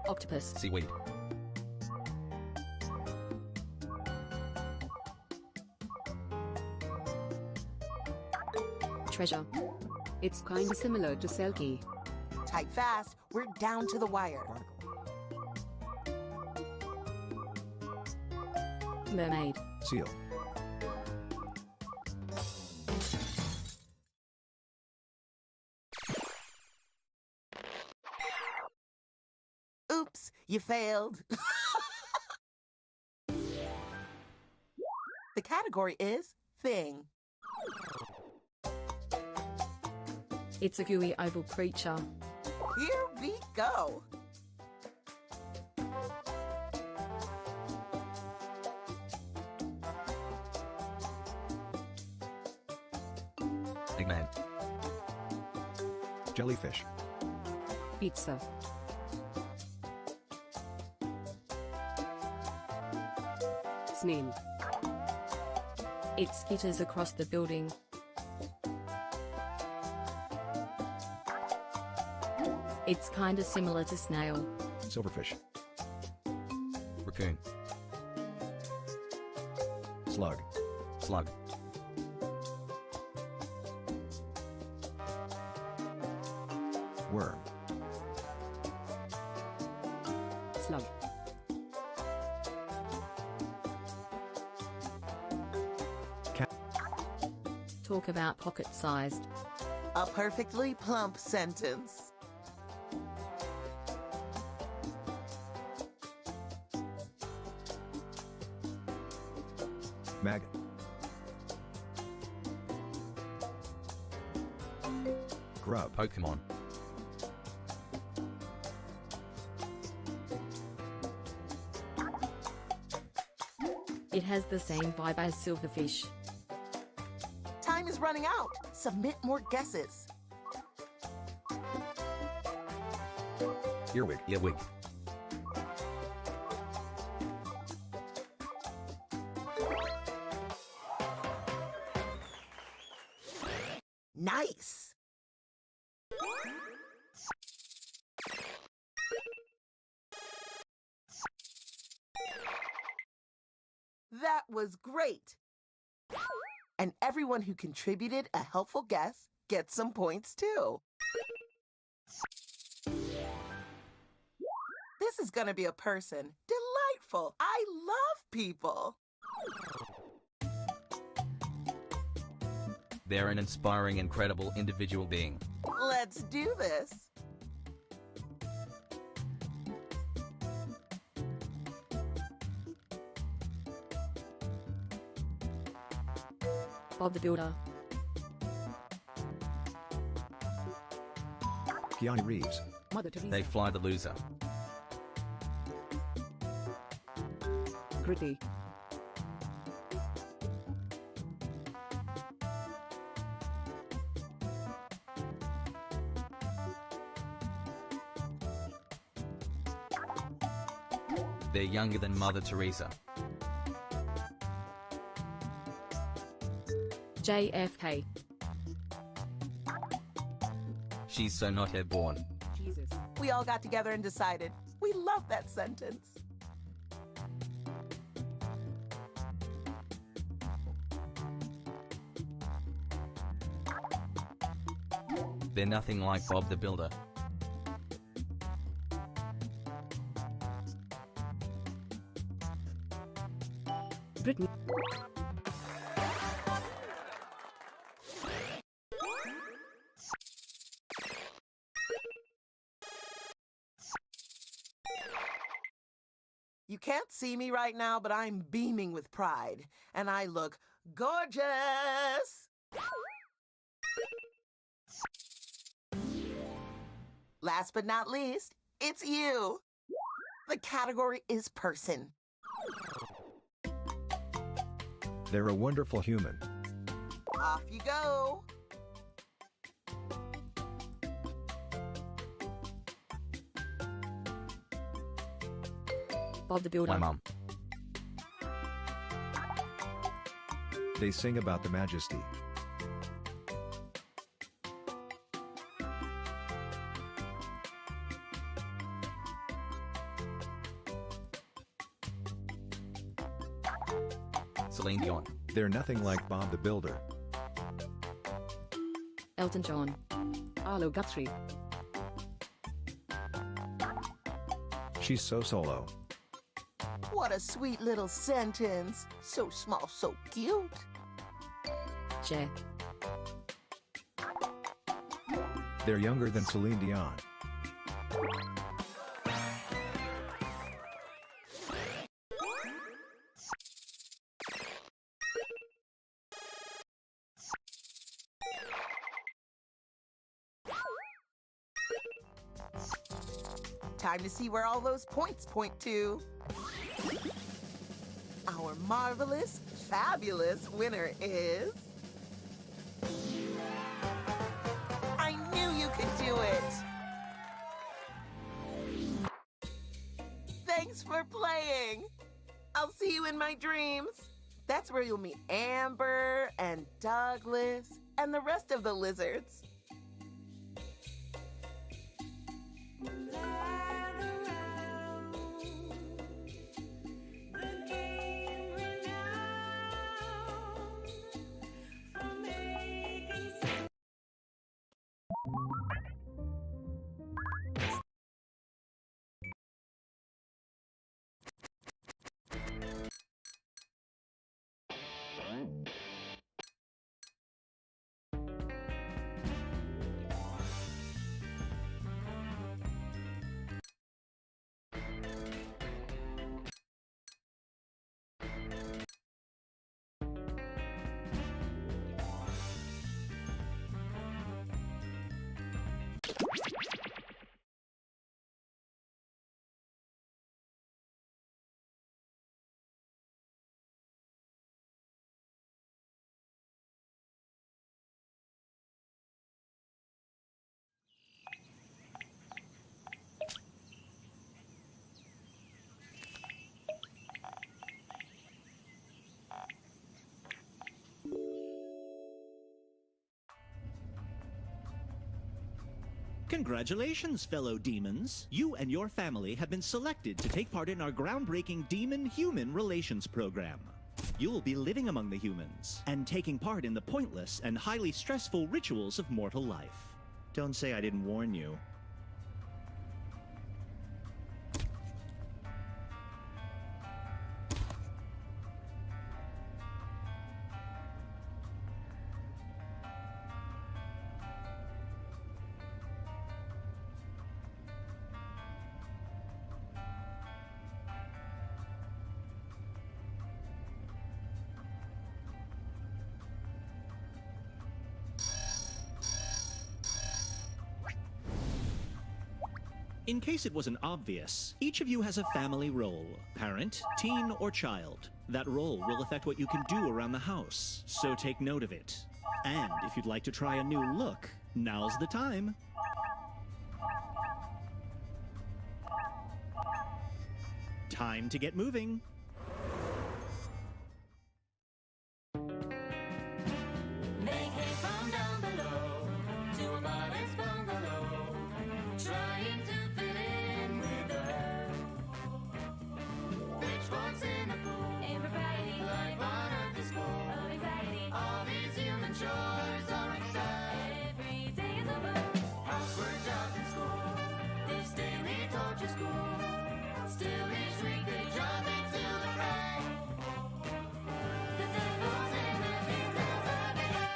Octopus. Seaweed. Treasure. It's kinda similar to Selkie. Type fast. We're down to the wire. Mermaid. Seal. Oops, you failed. The category is thing. It's a gooey oval creature. Here we go. Eggman. Jellyfish. Pizza. Snail. It skitters across the building. It's kinda similar to snail. Silverfish. Raccoon. Slug. Slug. Worm. Slug. Talk about pocket-sized. A perfectly plump sentence. Maggot. Grub. Pokemon. It has the same vibe as silverfish. Time is running out. Submit more guesses. Earwig. Earwig. Nice. That was great. And everyone who contributed a helpful guess gets some points too. This is gonna be a person. Delightful. I love people. They're an inspiring, incredible individual being. Let's do this. Bob the Builder. Keanu Reeves. Mother Teresa. They fly the loser. Gritty. They're younger than Mother Teresa. JFK. She's so not airborne. Jesus. We all got together and decided. We love that sentence. They're nothing like Bob the Builder. Britain. You can't see me right now, but I'm beaming with pride, and I look gorgeous. Last but not least, it's you. The category is person. They're a wonderful human. Off you go. Bob the Builder. My mum. They sing about the majesty. Celine Dion. They're nothing like Bob the Builder. Elton John. Arlo Guthrie. She's so solo. What a sweet little sentence. So small, so cute. Cher. They're younger than Celine Dion. Time to see where all those points point to. Our marvelous, fabulous winner is... I knew you could do it! Thanks for playing! I'll see you in my dreams. That's where you'll meet Amber and Douglas and the rest of the lizards. Congratulations, fellow demons. You and your family have been selected to take part in our groundbreaking Demon-Human Relations program. You'll be living among the humans and taking part in the pointless and highly stressful rituals of mortal life. Don't say I didn't warn you. In case it wasn't obvious, each of you has a family role: parent, teen, or child. That role will affect what you can do around the house, so take note of it. And if you'd like to try a new look, now's the time. Time to get moving. They came from down below to a modest bungalow, trying to fit in with us. Pitchforks in the pool, impropriety, life on earth is full of anxiety. All these human chores are exciting. Every day is a book, housework, jobs, and school. This daily torture school. Still each week they jump into the fray. The devil's in the details every day.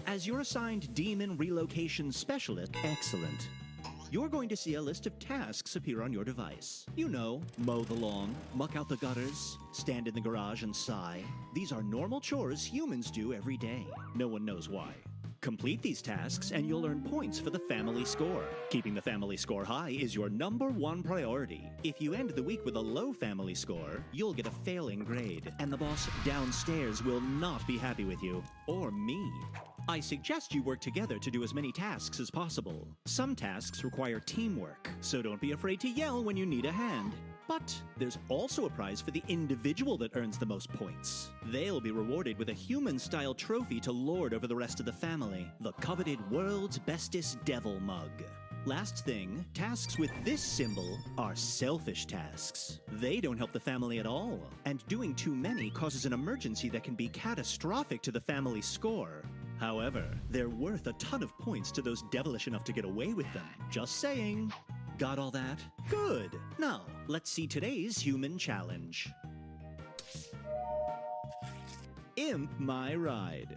As your assigned demon relocation specialist, excellent. You're going to see a list of tasks appear on your device. You know, mow the lawn, muck out the gutters, stand in the garage and sigh. These are normal chores humans do every day. No one knows why. Complete these tasks and you'll earn points for the family score. Keeping the family score high is your #1 priority. If you end the week with a low family score, you'll get a failing grade, and the boss downstairs will not be happy with you. Or me. I suggest you work together to do as many tasks as possible. Some tasks require teamwork, so don't be afraid to yell when you need a hand. But there's also a prize for the individual that earns the most points. They'll be rewarded with a human-style trophy to lord over the rest of the family, the coveted World's Bestest Devil Mug. Last thing, tasks with this symbol are selfish tasks. They don't help the family at all, and doing too many causes an emergency that can be catastrophic to the family score. However, they're worth a ton of points to those devilish enough to get away with them. Just saying. Got all that? Good. Now, let's see today's human challenge. Imp My Ride.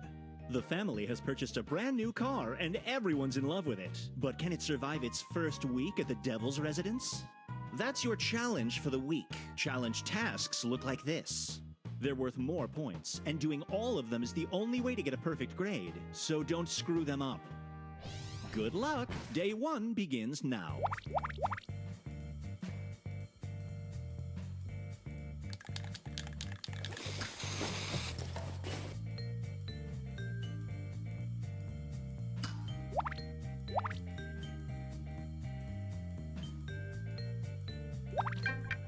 The family has purchased a brand new car and everyone's in love with it. But can it survive its first week at the Devil's residence? That's your challenge for the week. Challenge tasks look like this. They're worth more points, and doing all of them is the only way to get a perfect grade, so don't screw them up. Good luck! Day 1 begins now.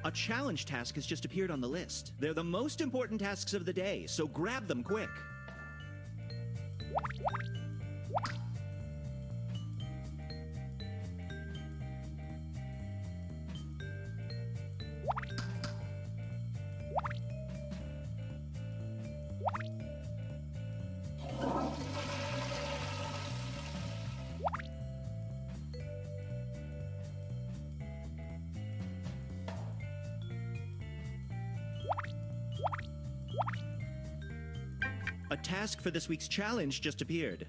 A challenge task has just appeared on the list. They're the most important tasks of the day, so grab them quick. task for this week's challenge just appeared.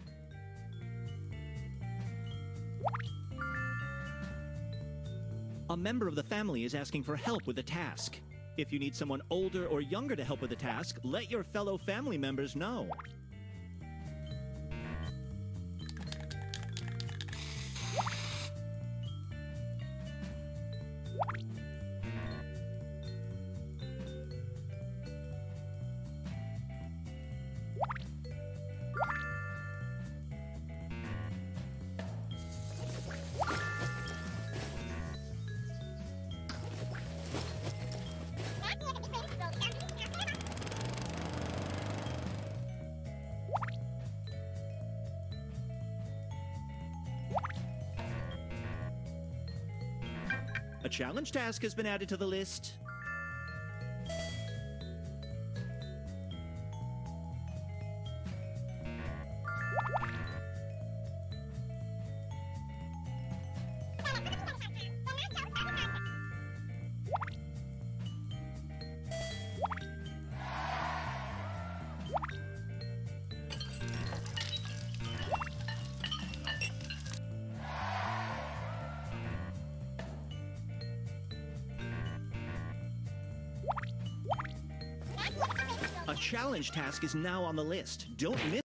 A member of the family is asking for help with a task. If you need someone older or younger to help with a task, let your fellow family members know. A challenge task has been added to the list. A challenge task is now on the list. Don't miss.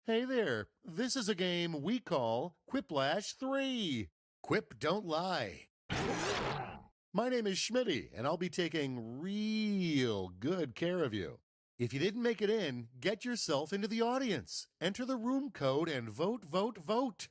Hey there, this is a game we call Quiplash 3. Quip, don't lie. My name is Schmitty, and I'll be taking real good care of you. If you didn't make it in, get yourself into the audience. Enter the room code and vote, vote, vote.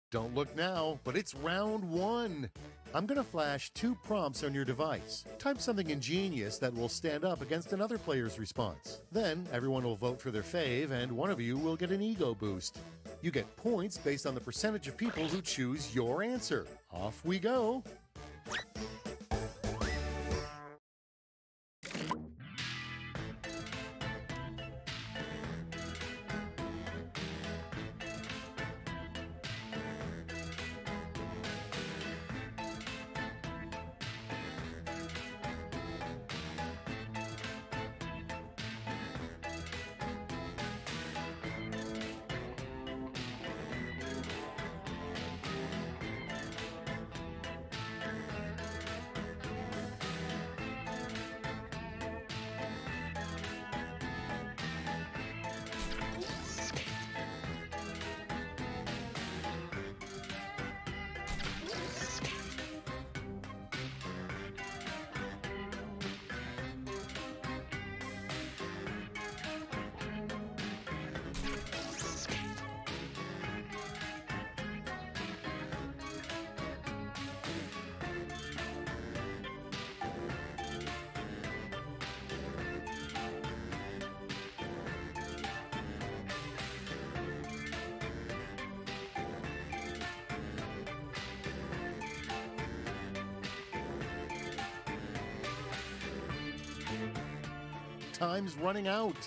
Don't look now, but it's round 1. I'm going to flash 2 prompts on your device. Type something ingenious that will stand up against another player's response. Then everyone will vote for their fave, and one of you will get an ego boost. You get points based on the percentage of people who choose your answer. Off we go. Time's running out.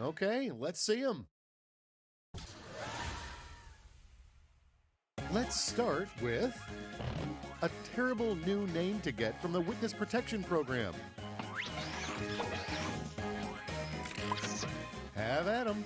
Okay, let's see them. Let's start with a terrible new name to get from the Witness Protection Program. Have at 'em.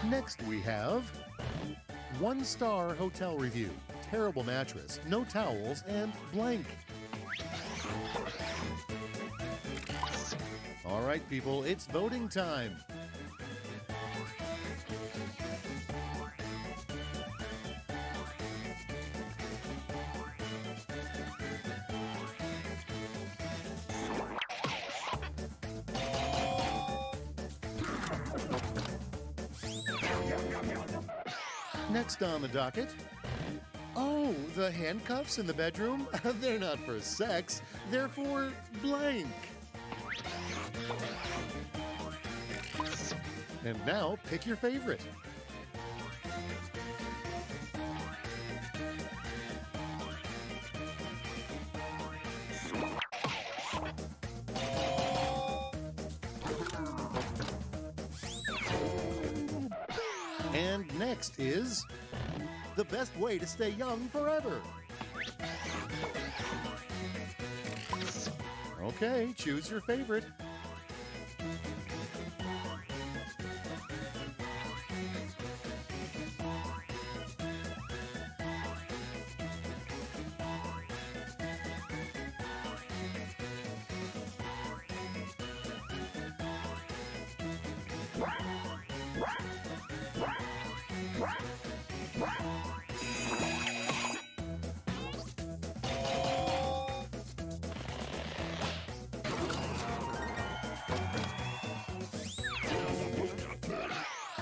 Next we have 1-star hotel review. Terrible mattress, no towels, and blank. All right, people, it's voting time. Next on the docket. Oh, the handcuffs in the bedroom? They're not for sex, they're for blank. And now, pick your favorite. And next is the best way to stay young forever. Okay, choose your favorite.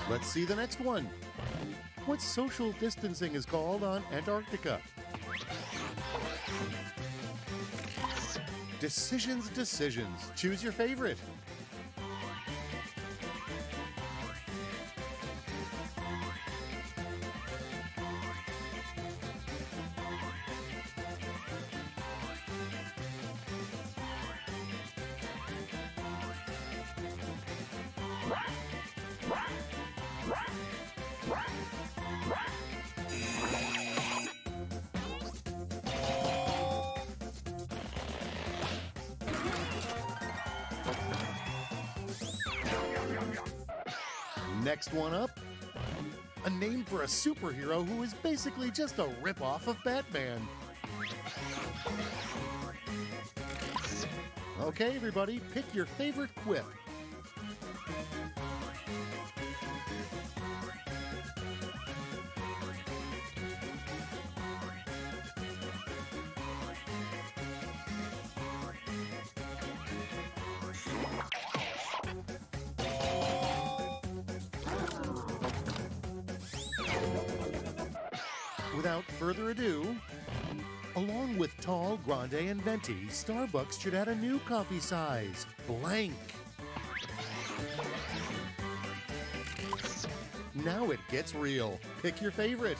Let's see the next one. What social distancing is called on Antarctica? Decisions, decisions. Choose your favorite. Next one up, a name for a superhero who is basically just a ripoff of Batman. Okay, everybody, pick your favorite quip. Without further ado, along with Tall, Grande, and Venti, Starbucks should add a new coffee size, Blank. Now it gets real. Pick your favorite.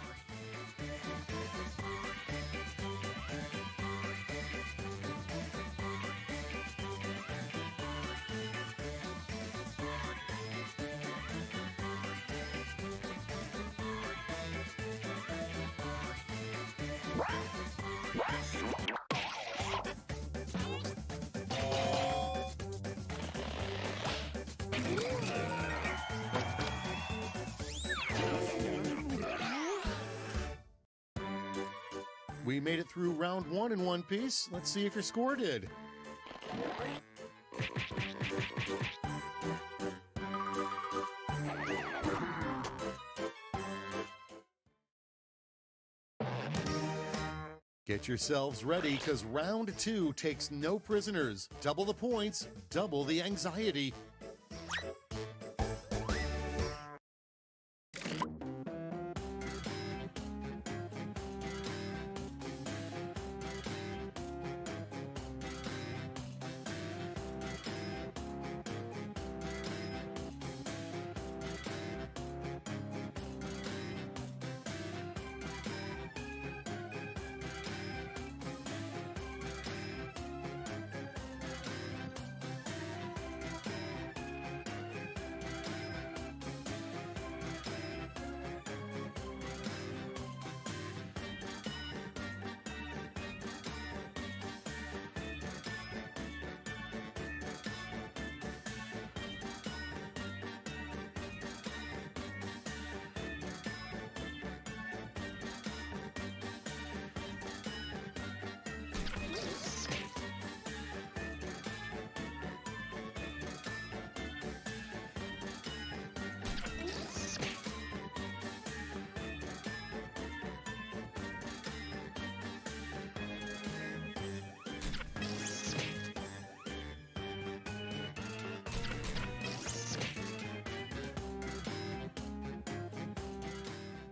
We made it through round one in one piece. Let's see if your score did. Get yourselves ready, because round two takes no prisoners. Double the points, double the anxiety.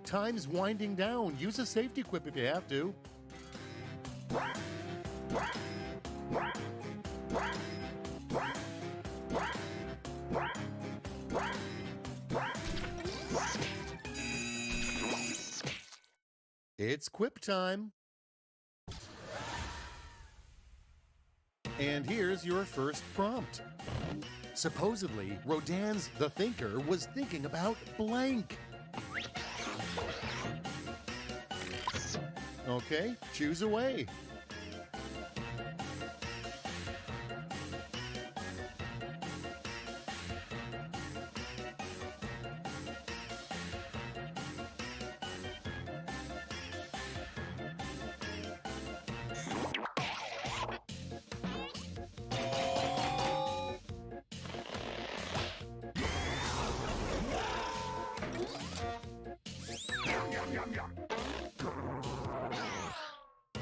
Time's winding down. Use a safety quip if you have to. It's quip time. And here's your first prompt. Supposedly, Rodin's The Thinker was thinking about blank. Okay, choose away.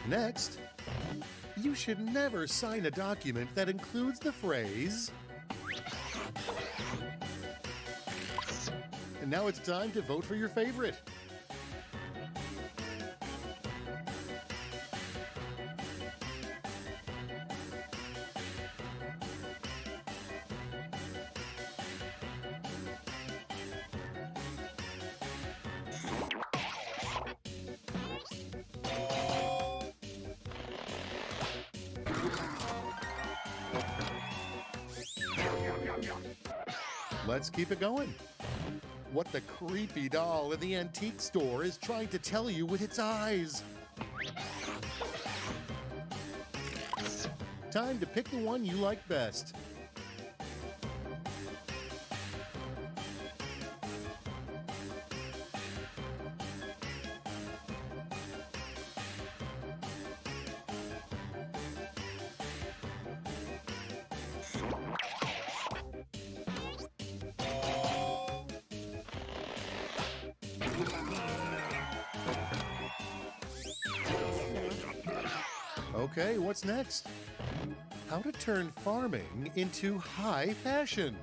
Next, you should never sign a document that includes the phrase. And now it's time to vote for your favorite. Let's keep it going. What the creepy doll in the antique store is trying to tell you with its eyes. Time to pick the one you like best. Okay, what's next? How to turn farming into high fashion.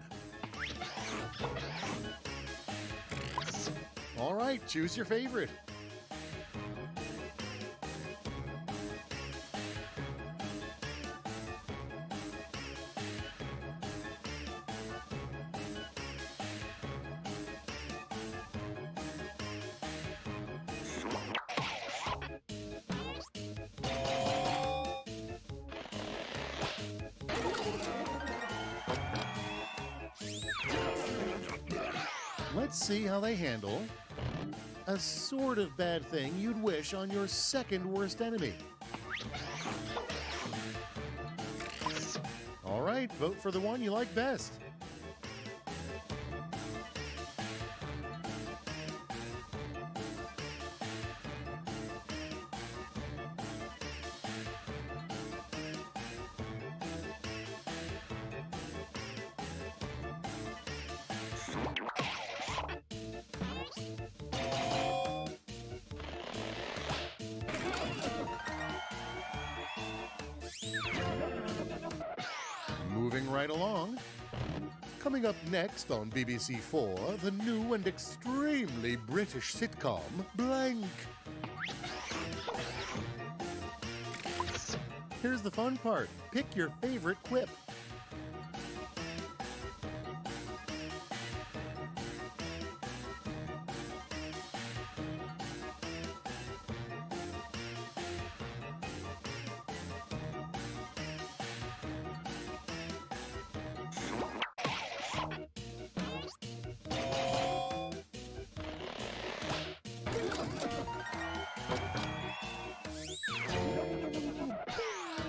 All right, choose your favorite. Let's see how they handle a sort of bad thing you'd wish on your second worst enemy. All right, vote for the one you like best. Moving right along. Coming up next on BBC4, the new and extremely British sitcom, Blank. Here's the fun part. Pick your favorite quip.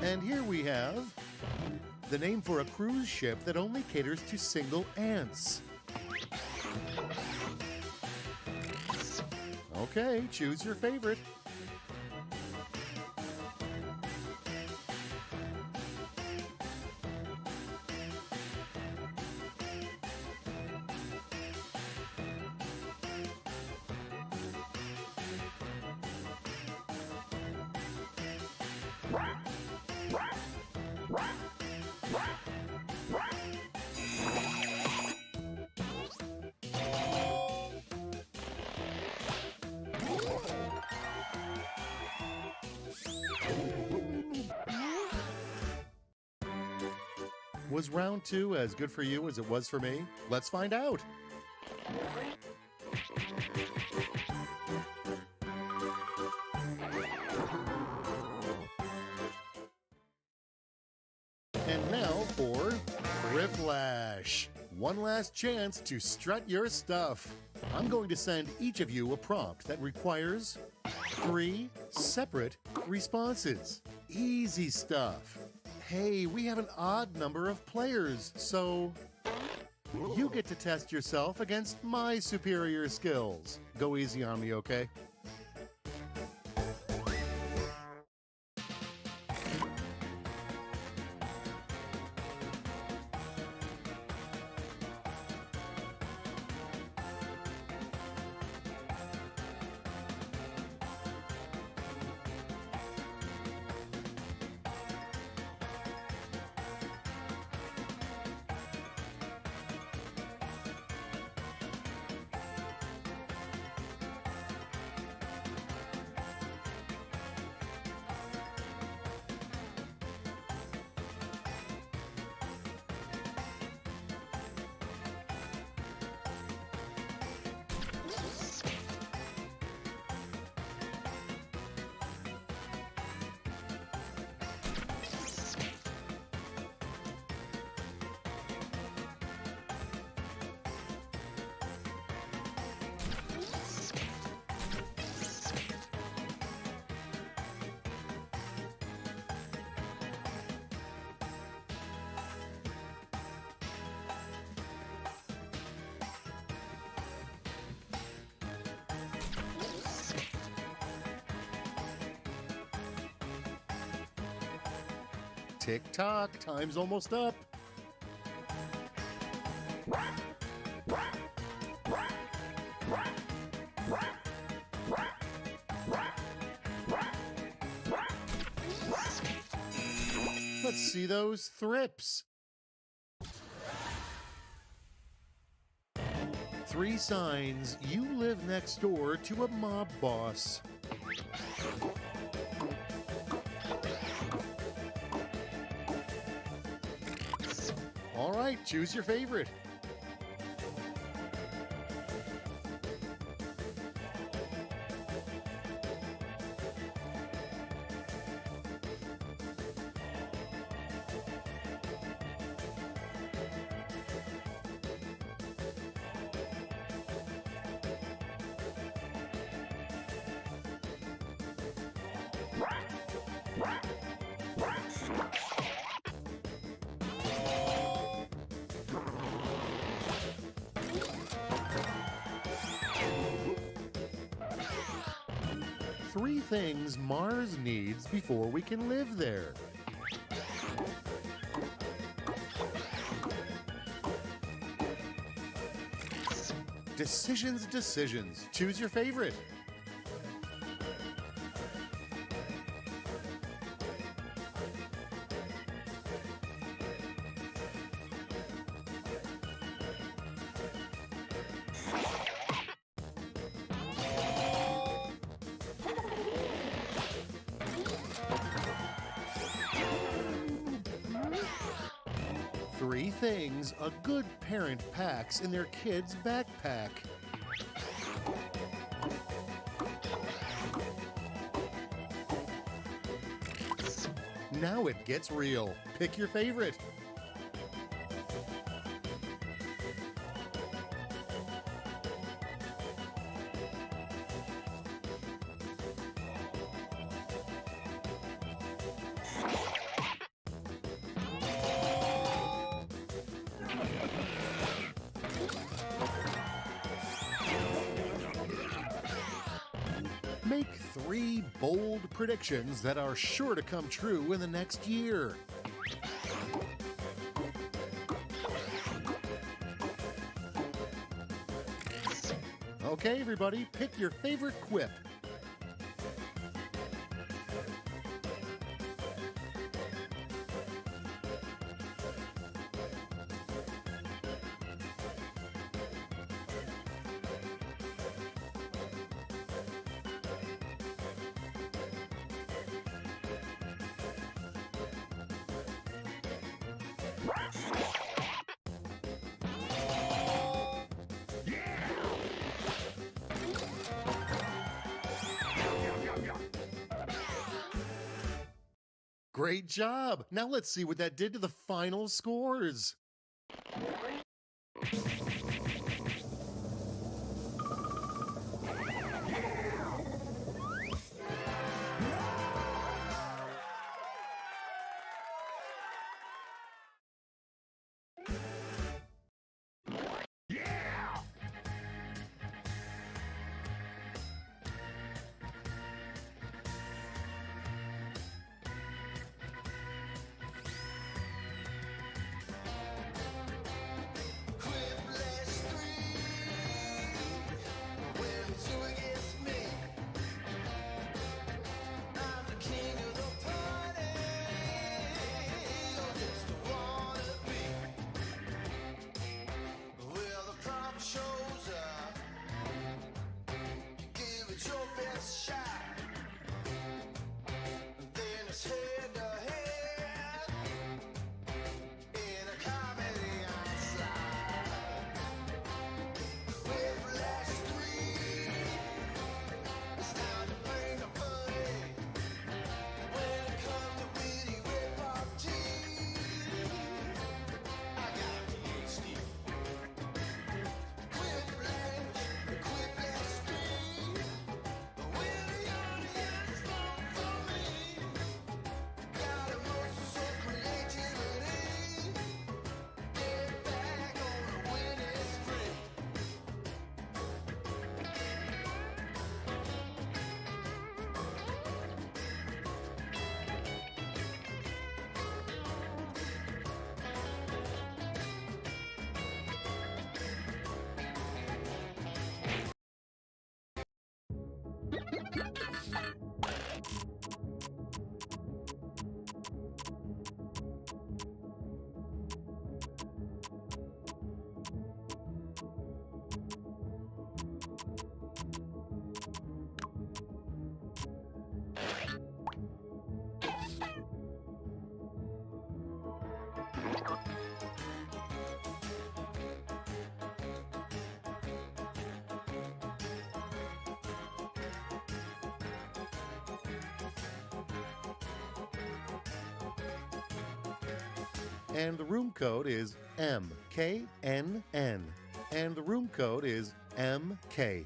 And here we have the name for a cruise ship that only caters to single ants. Okay, choose your favorite. Was round 2 as good for you as it was for me? Let's find out. And now for Whiplash. One last chance to strut your stuff. I'm going to send each of you a prompt that requires 3 separate responses. Easy stuff. Hey, we have an odd number of players, so you get to test yourself against my superior skills. Go easy on me, okay? Tick-tock, time's almost up. Let's see those thrips. 3 signs you live next door to a mob boss. All right, choose your favorite. Three things Mars needs before we can live there. Decisions, decisions. Choose your favorite. Three things a good parent packs in their kid's backpack. Now it gets real. Pick your favorite. Make 3 bold predictions that are sure to come true in the next year. Okay, everybody, pick your favorite quip. Great job! Now let's see what that did to the final scores. Quit And the room code is MKNN. And the room code is MKNN.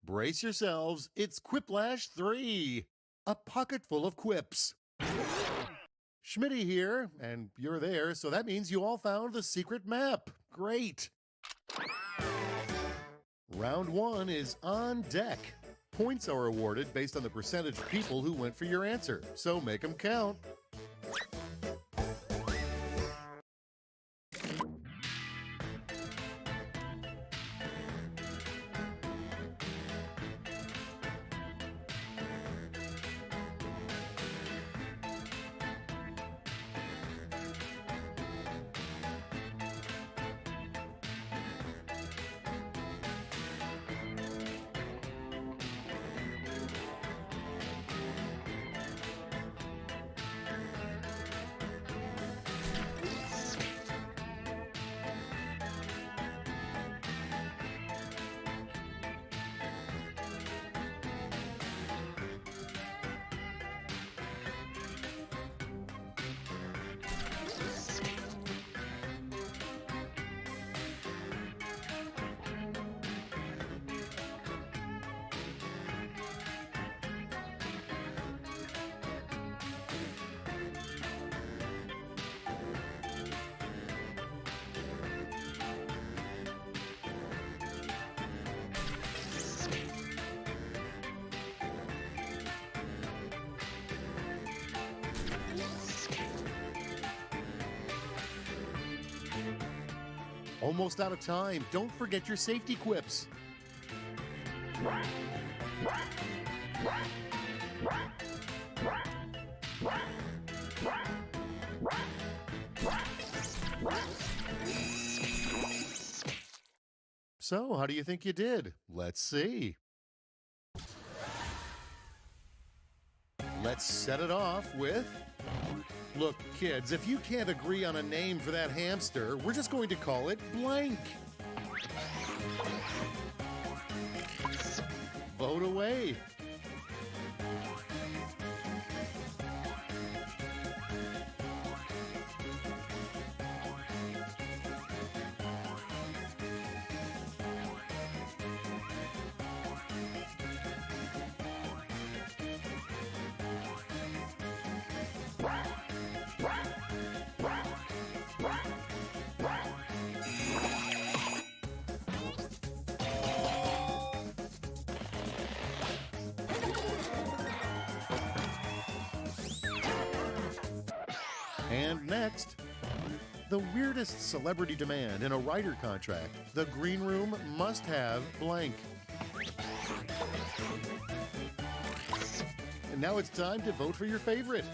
Brace yourselves, it's Quiplash 3, a pocket full of quips. Schmitty here, and you're there, so that means you all found the secret map. Great. Round 1 is on deck. Points are awarded based on the percentage of people who went for your answer, so make them count. Almost out of time. Don't forget your safety quips. So, how do you think you did? Let's see. Let's set it off with... Look, kids, if you can't agree on a name for that hamster, we're just going to call it blank. Vote away. And next, the weirdest celebrity demand in a writer contract. The green room must have blank. And now it's time to vote for your favorite.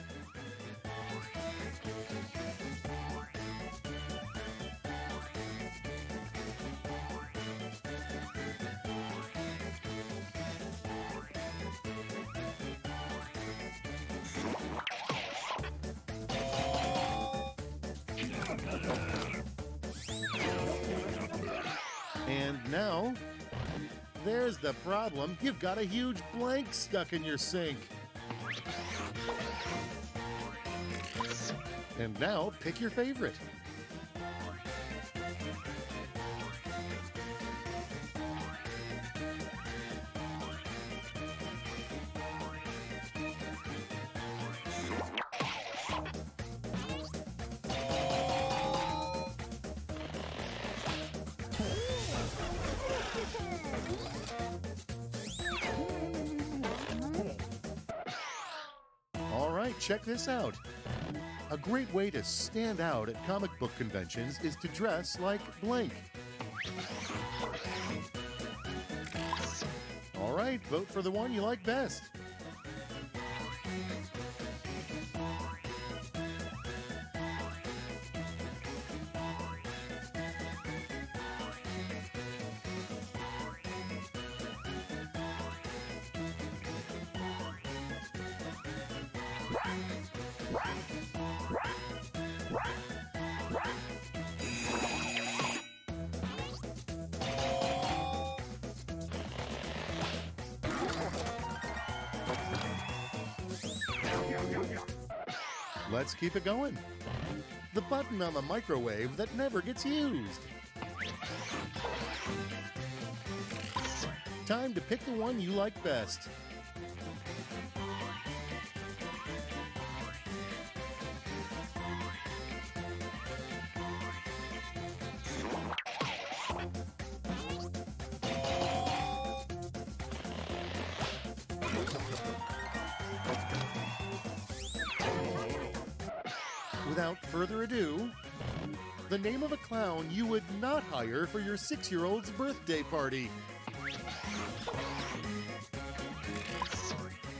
And now, there's the problem. You've got a huge blank stuck in your sink. And now, pick your favorite. All right, check this out. A great way to stand out at comic book conventions is to dress like blank. All right, vote for the one you like best. Let's keep it going. The button on the microwave that never gets used. Time to pick the one you like best. Without further ado, the name of a clown you would not hire for your 6-year-old's birthday party.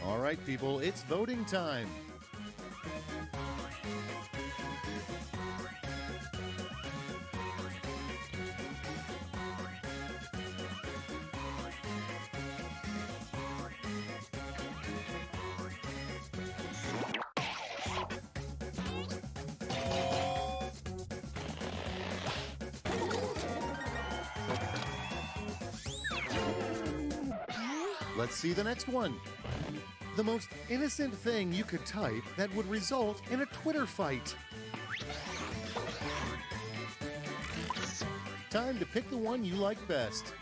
All right, people, it's voting time. Let's see the next one. The most innocent thing you could type that would result in a Twitter fight. Time to pick the one you like best.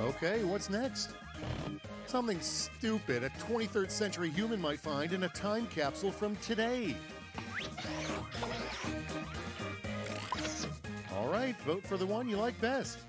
Okay, what's next? Something stupid a 23rd century human might find in a time capsule from today. All right, vote for the one you like best.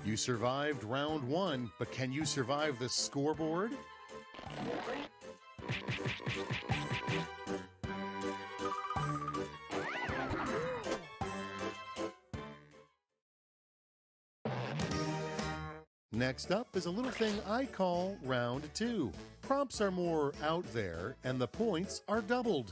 You survived round 1, but can you survive the scoreboard? Next up is a little thing I call round 2. Prompts are more out there, and the points are doubled.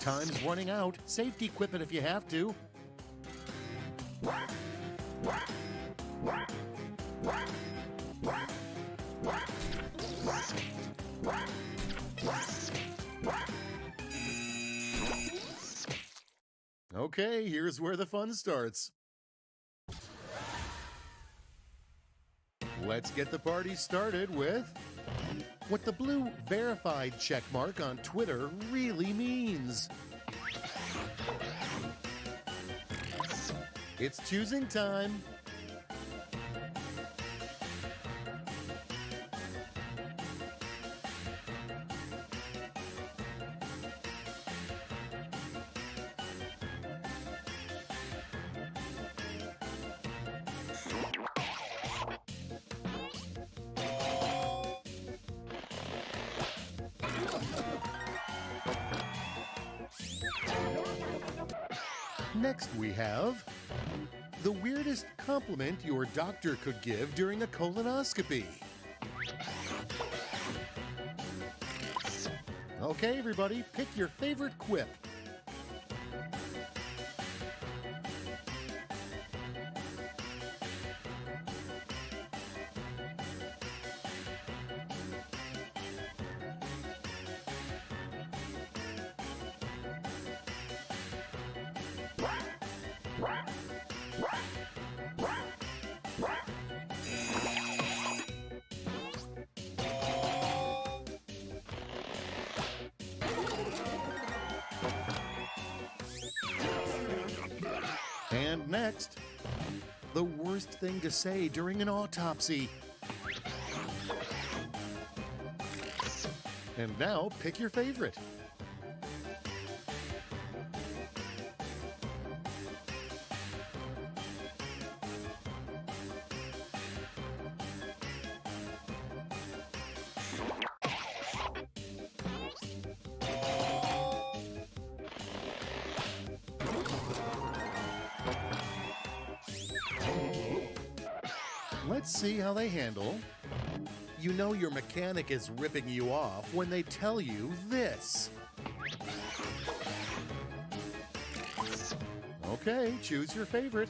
Time's running out. Safety quip it if you have to. Okay, here's where the fun starts. Let's get the party started with what the blue verified checkmark on Twitter really means. It's choosing time. Next we have the weirdest compliment your doctor could give during a colonoscopy. Okay, everybody, pick your favorite quip. And next, the worst thing to say during an autopsy. And now, pick your favorite. Let's see how they handle. You know your mechanic is ripping you off when they tell you this. Okay, choose your favorite.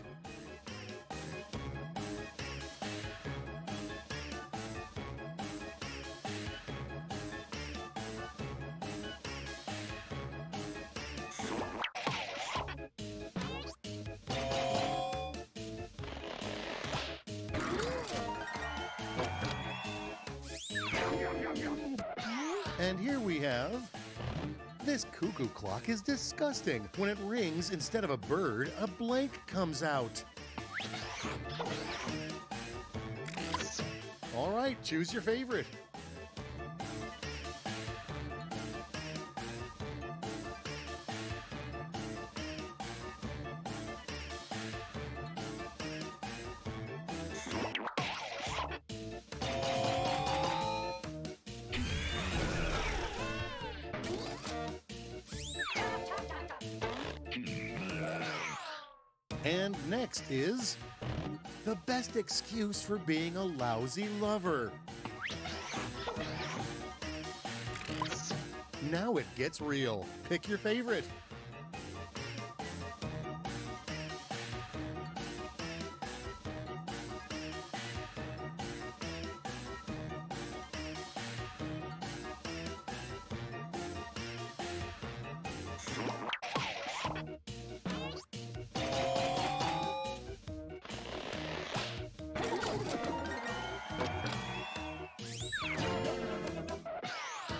And here we have, this cuckoo clock is disgusting. When it rings, instead of a bird, a blank comes out. All right, choose your favorite. And next is the best excuse for being a lousy lover. Now it gets real. Pick your favorite.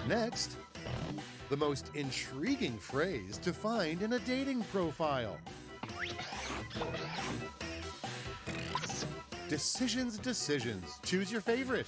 Next, the most intriguing phrase to find in a dating profile. Decisions, decisions. Choose your favorite.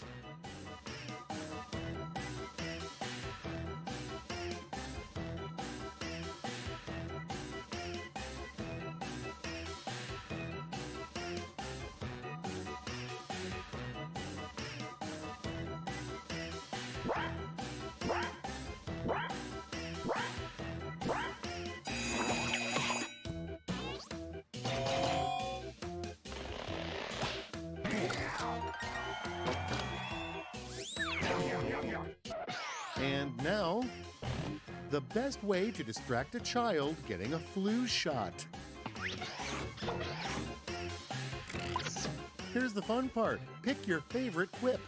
And now, the best way to distract a child getting a flu shot. Here's the fun part. Pick your favorite quip.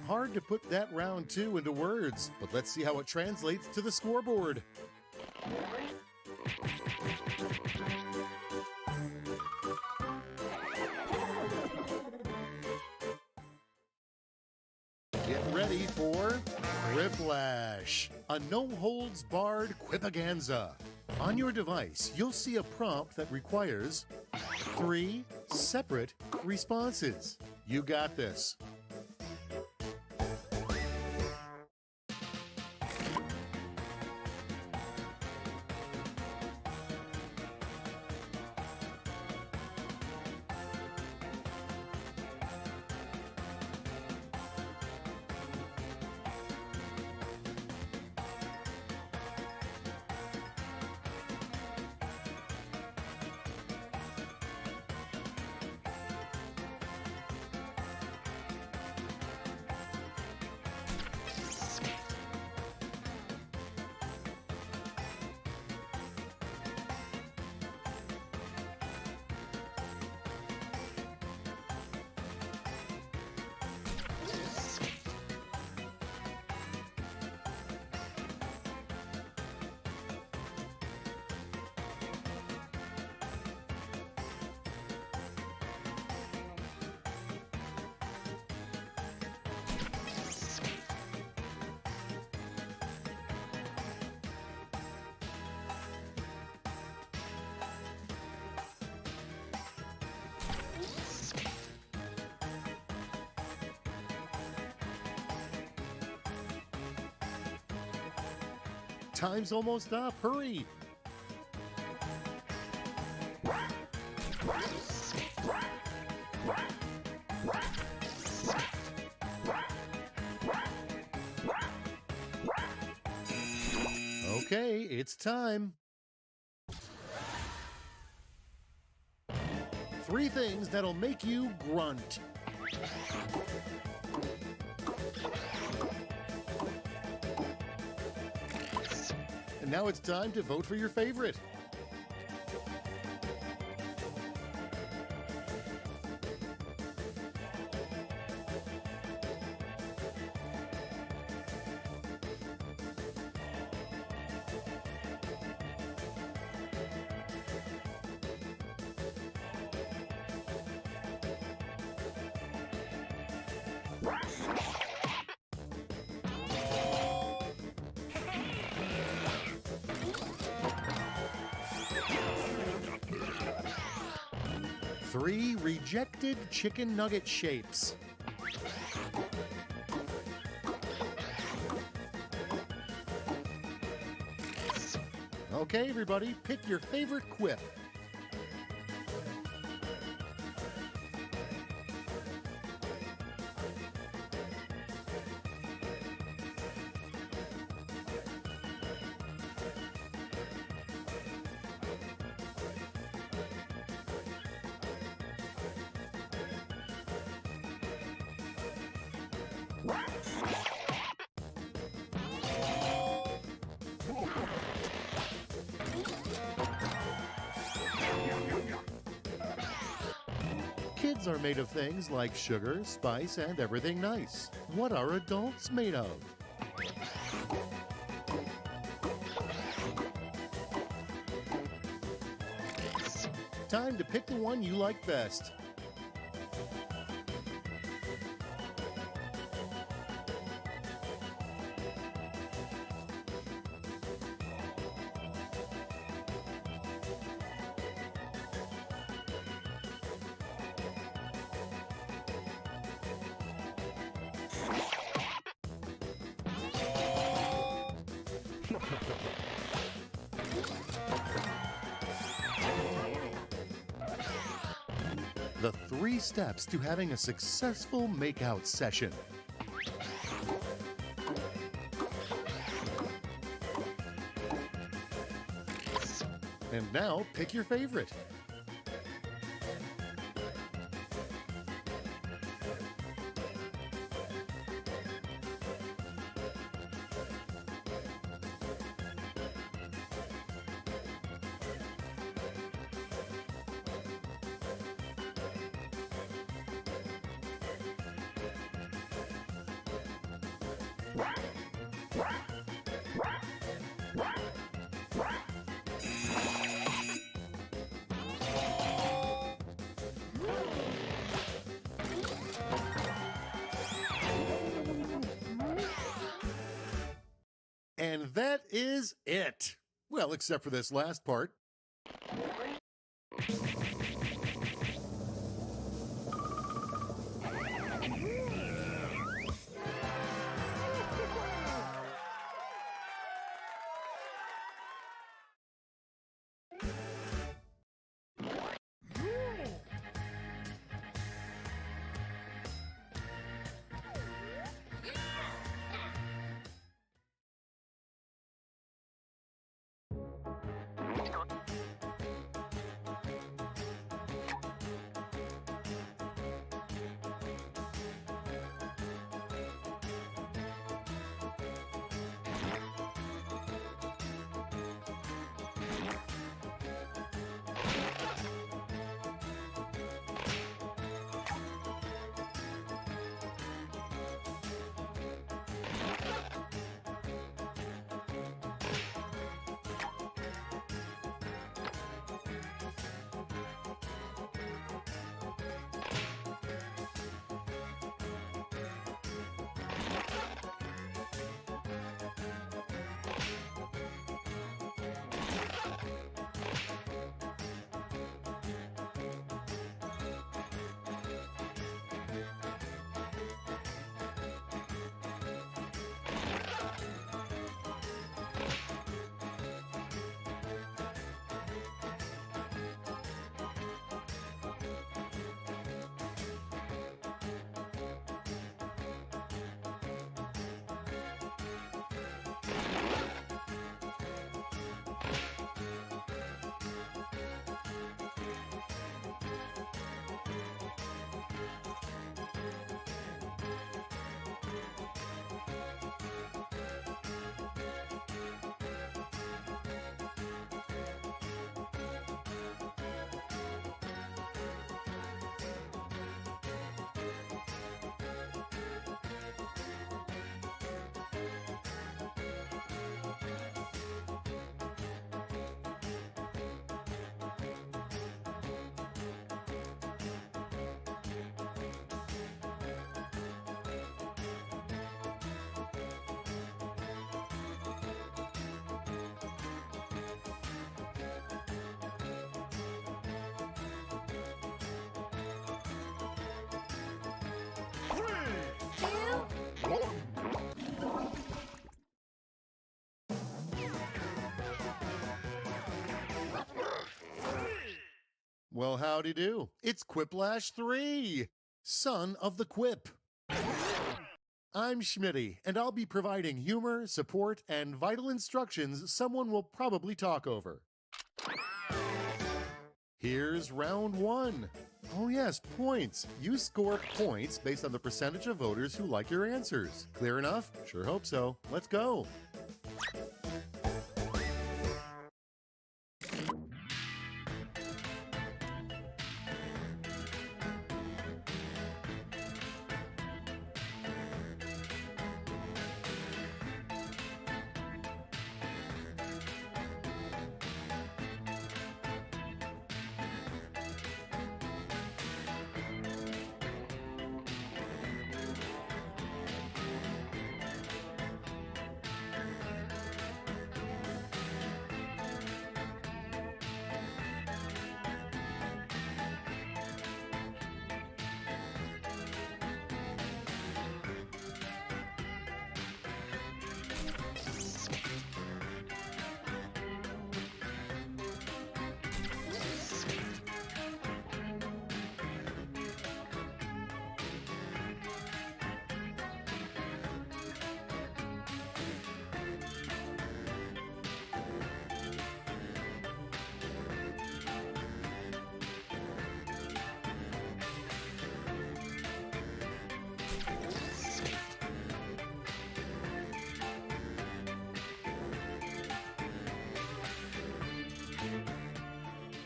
Hard to put that round 2 into words, but let's see how it translates to the scoreboard. Get ready for Quiplash, a no-holds-barred quipaganza. On your device, you'll see a prompt that requires 3 separate responses. You got this. Time's almost up. Hurry! Okay, it's time. 3 things that'll make you grunt. And now it's time to vote for your favorite. Three rejected chicken nugget shapes. Okay, everybody, pick your favorite quip. Kids are made of things like sugar, spice, and everything nice. What are adults made of? Time to pick the one you like best. The 3 steps to having a successful makeout session. And now pick your favorite. And that is it. Well, except for this last part. Well, howdy do. It's Quiplash 3, son of the Quip. I'm Schmitty, and I'll be providing humor, support, and vital instructions someone will probably talk over. Here's round 1. Oh yes, points. You score points based on the percentage of voters who like your answers. Clear enough? Sure hope so. Let's go.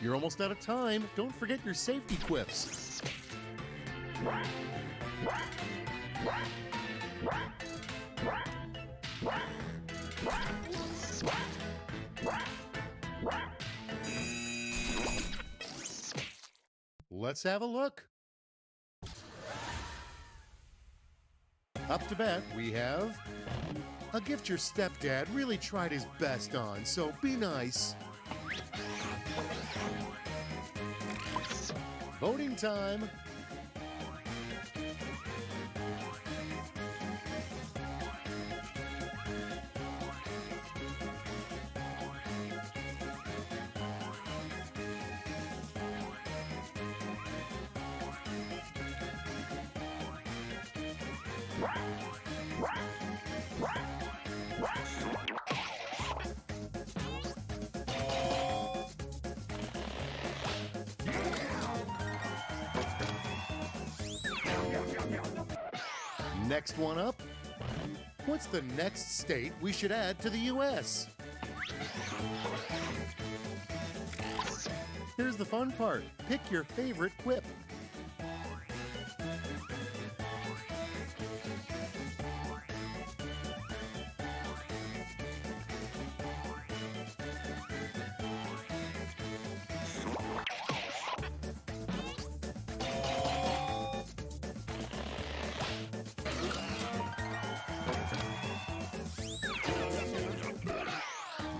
You're almost out of time. Don't forget your safety quips. Let's have a look. Up to bat, we have a gift your stepdad really tried his best on, so be nice. Voting time. Next one up. What's the next state we should add to the U.S.? Here's the fun part. Pick your favorite quip.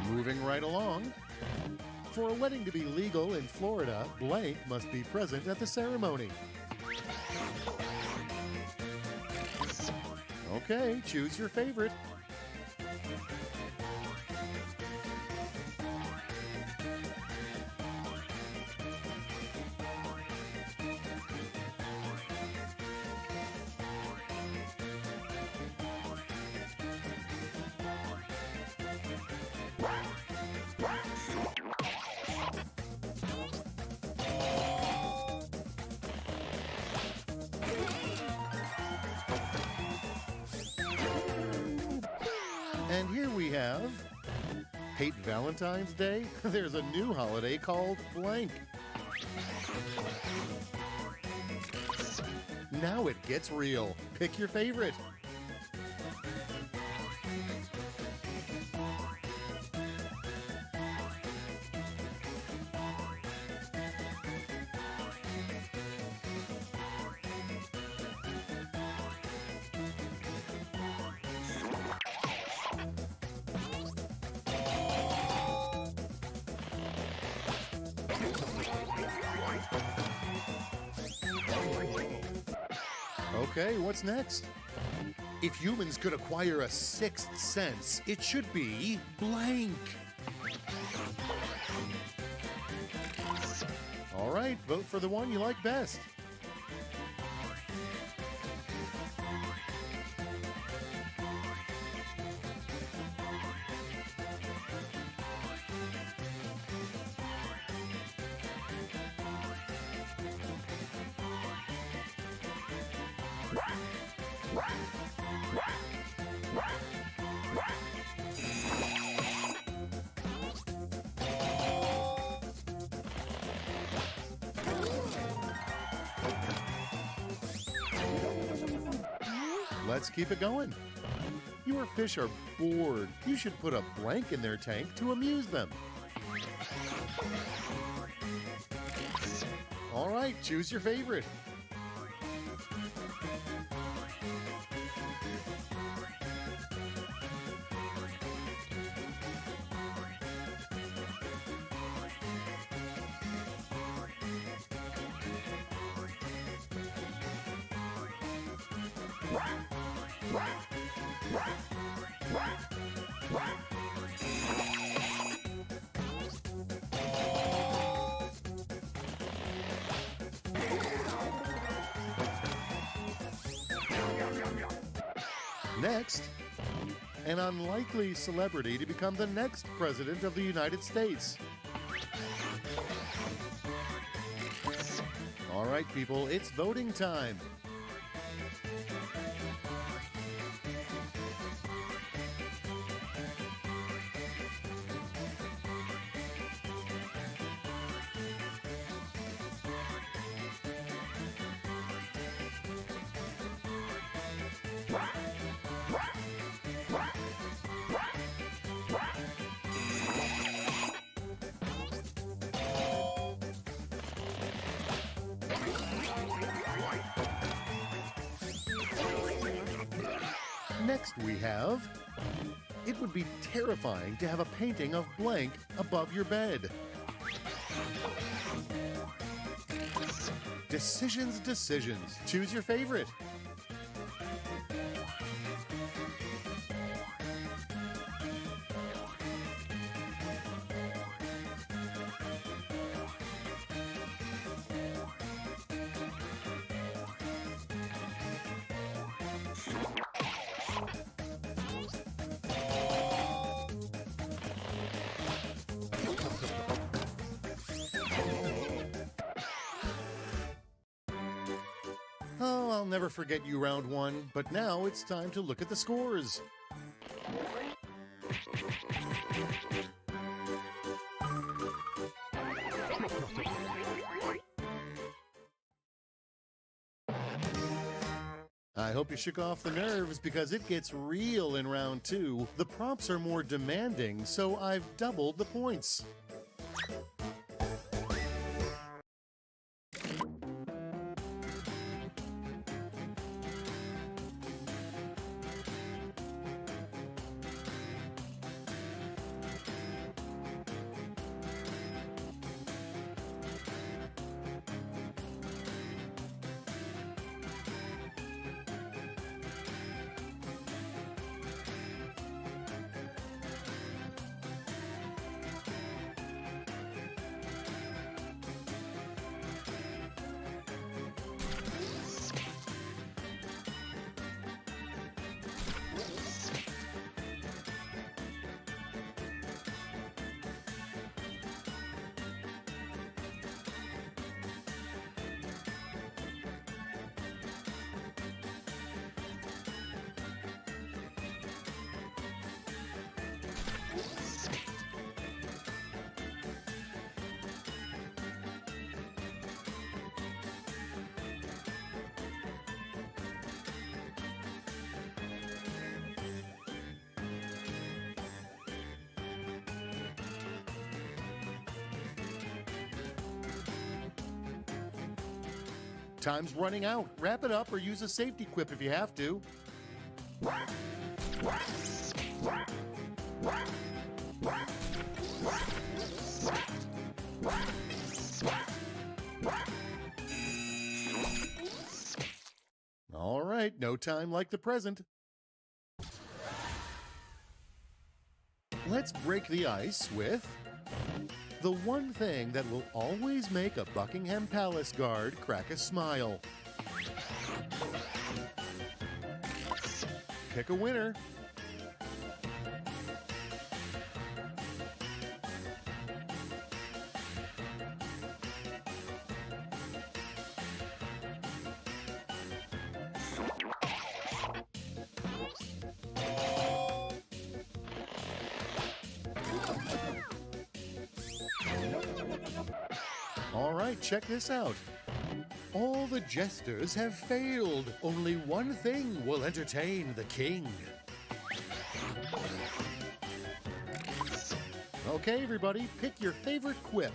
Moving right along. For a wedding to be legal in Florida, blank must be present at the ceremony. Okay, choose your favorite. And here we have, hate Valentine's Day? There's a new holiday called blank. Now it gets real. Pick your favorite. Okay, what's next? If humans could acquire a sixth sense, it should be blank. All right, vote for the one you like best. Let's keep it going. Your fish are bored. You should put a blank in their tank to amuse them. All right, choose your favorite. Next, an unlikely celebrity to become the next president of the United States. All right, people, it's voting time. Next we have, it would be terrifying to have a painting of blank above your bed. Decisions, decisions. Choose your favorite. Oh, I'll never forget you, round one, but now it's time to look at the scores. I hope you shook off the nerves because it gets real in round two. The prompts are more demanding, so I've doubled the points. Time's running out. Wrap it up or use a safety quip if you have to. All right, no time like the present. Let's break the ice with the one thing that will always make a Buckingham Palace guard crack a smile. Pick a winner. All right, check this out. All the jesters have failed. Only one thing will entertain the king. Okay, everybody, pick your favorite quip.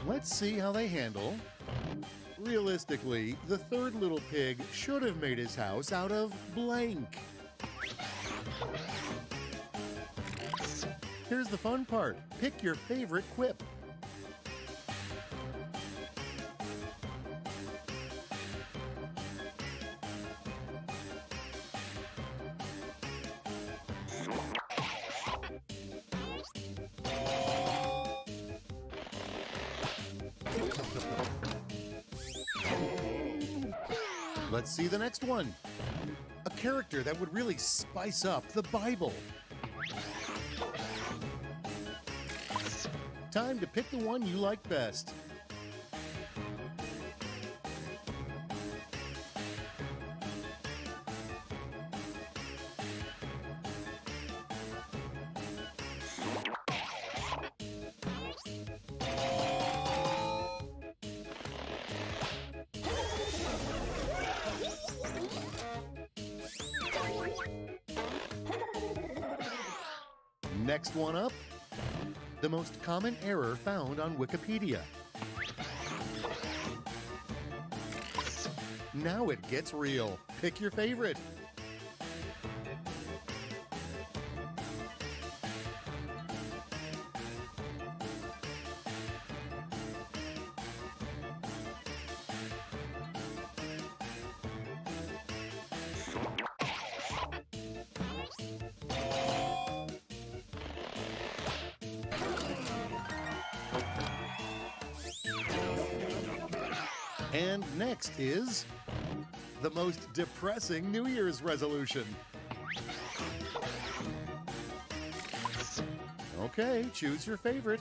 Let's see how they handle. Realistically, the third little pig should have made his house out of blank. Here's the fun part. Pick your favorite quip. Let's see the next one. A character that would really spice up the Bible. Time to pick the one you like best. Next one up, the most common error found on Wikipedia. Now it gets real. Pick your favorite. And next is the most depressing New Year's resolution. Okay, choose your favorite.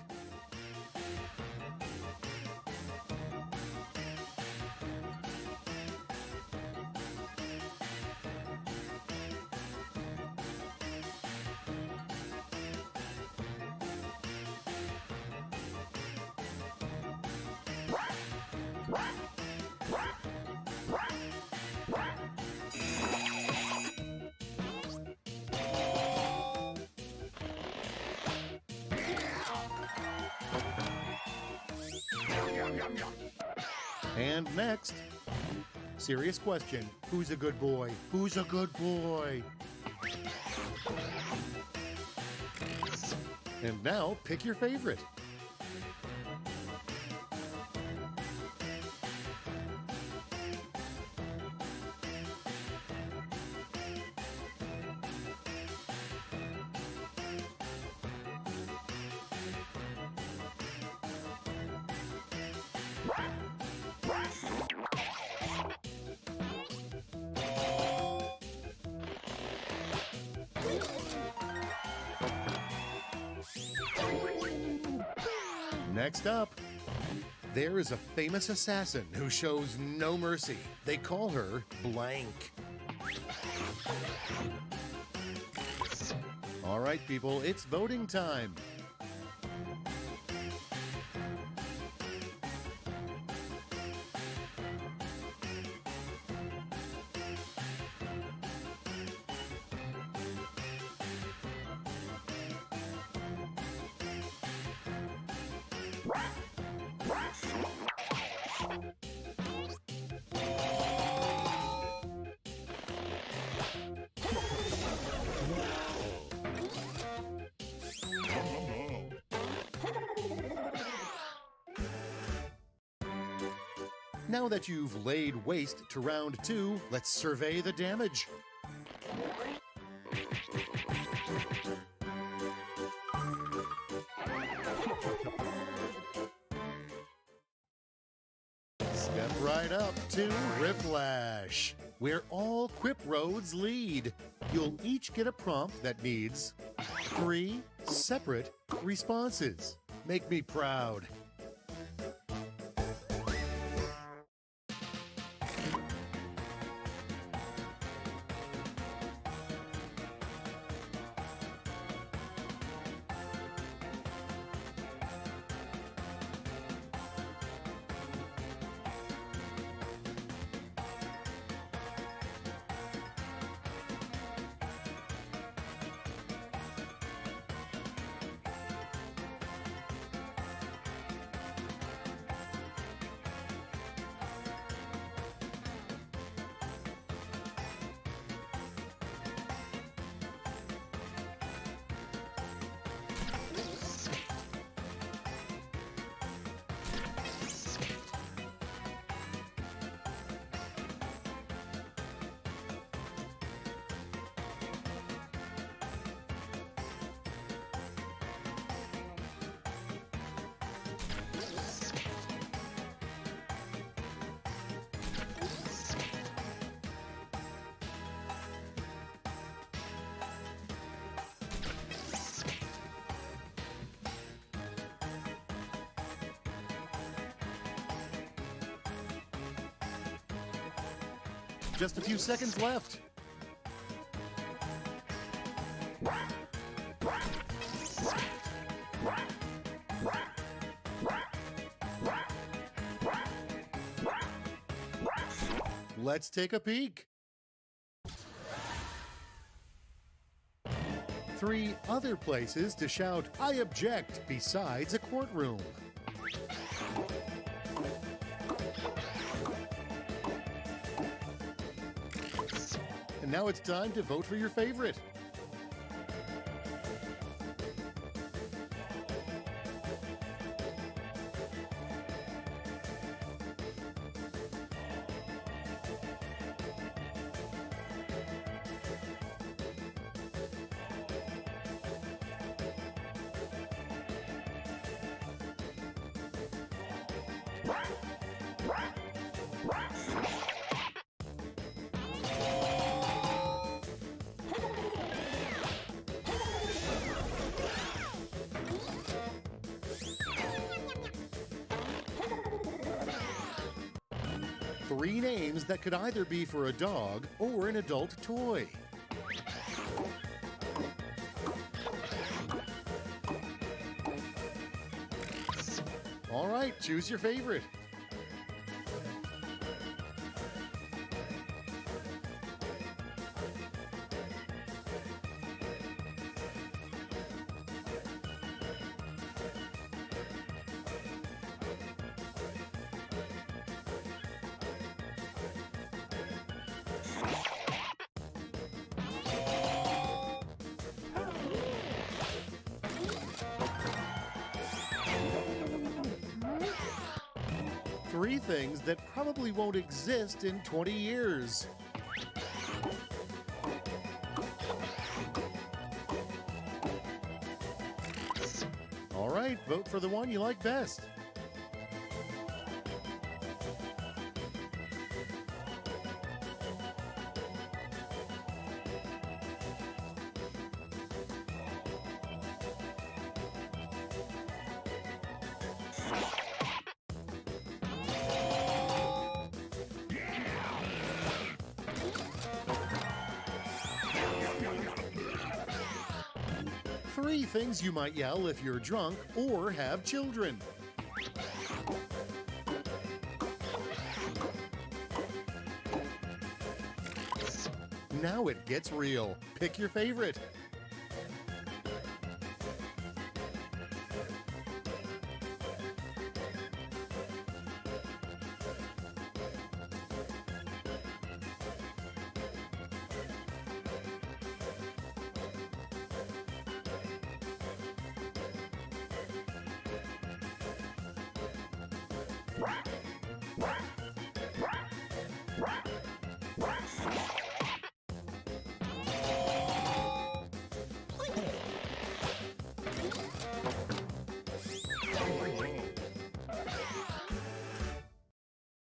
And next, serious question. Who's a good boy? Who's a good boy? And now, pick your favorite. Next up, there is a famous assassin who shows no mercy. They call her Blank. All right, people, it's voting time. Now that you've laid waste to round 2, let's survey the damage. Step right up to Riplash, where all Quip roads lead. You'll each get a prompt that needs 3 separate responses. Make me proud. Just a few seconds left. Let's take a peek. 3 other places to shout, "I object," besides a courtroom. And now it's time to vote for your favorite. Three names that could either be for a dog or an adult toy. All right, choose your favorite. Three things that probably won't exist in 20 years. All right, vote for the one you like best. Three things you might yell if you're drunk or have children. Now it gets real. Pick your favorite.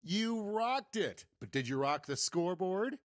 You rocked it! But did you rock the scoreboard?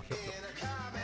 In a comic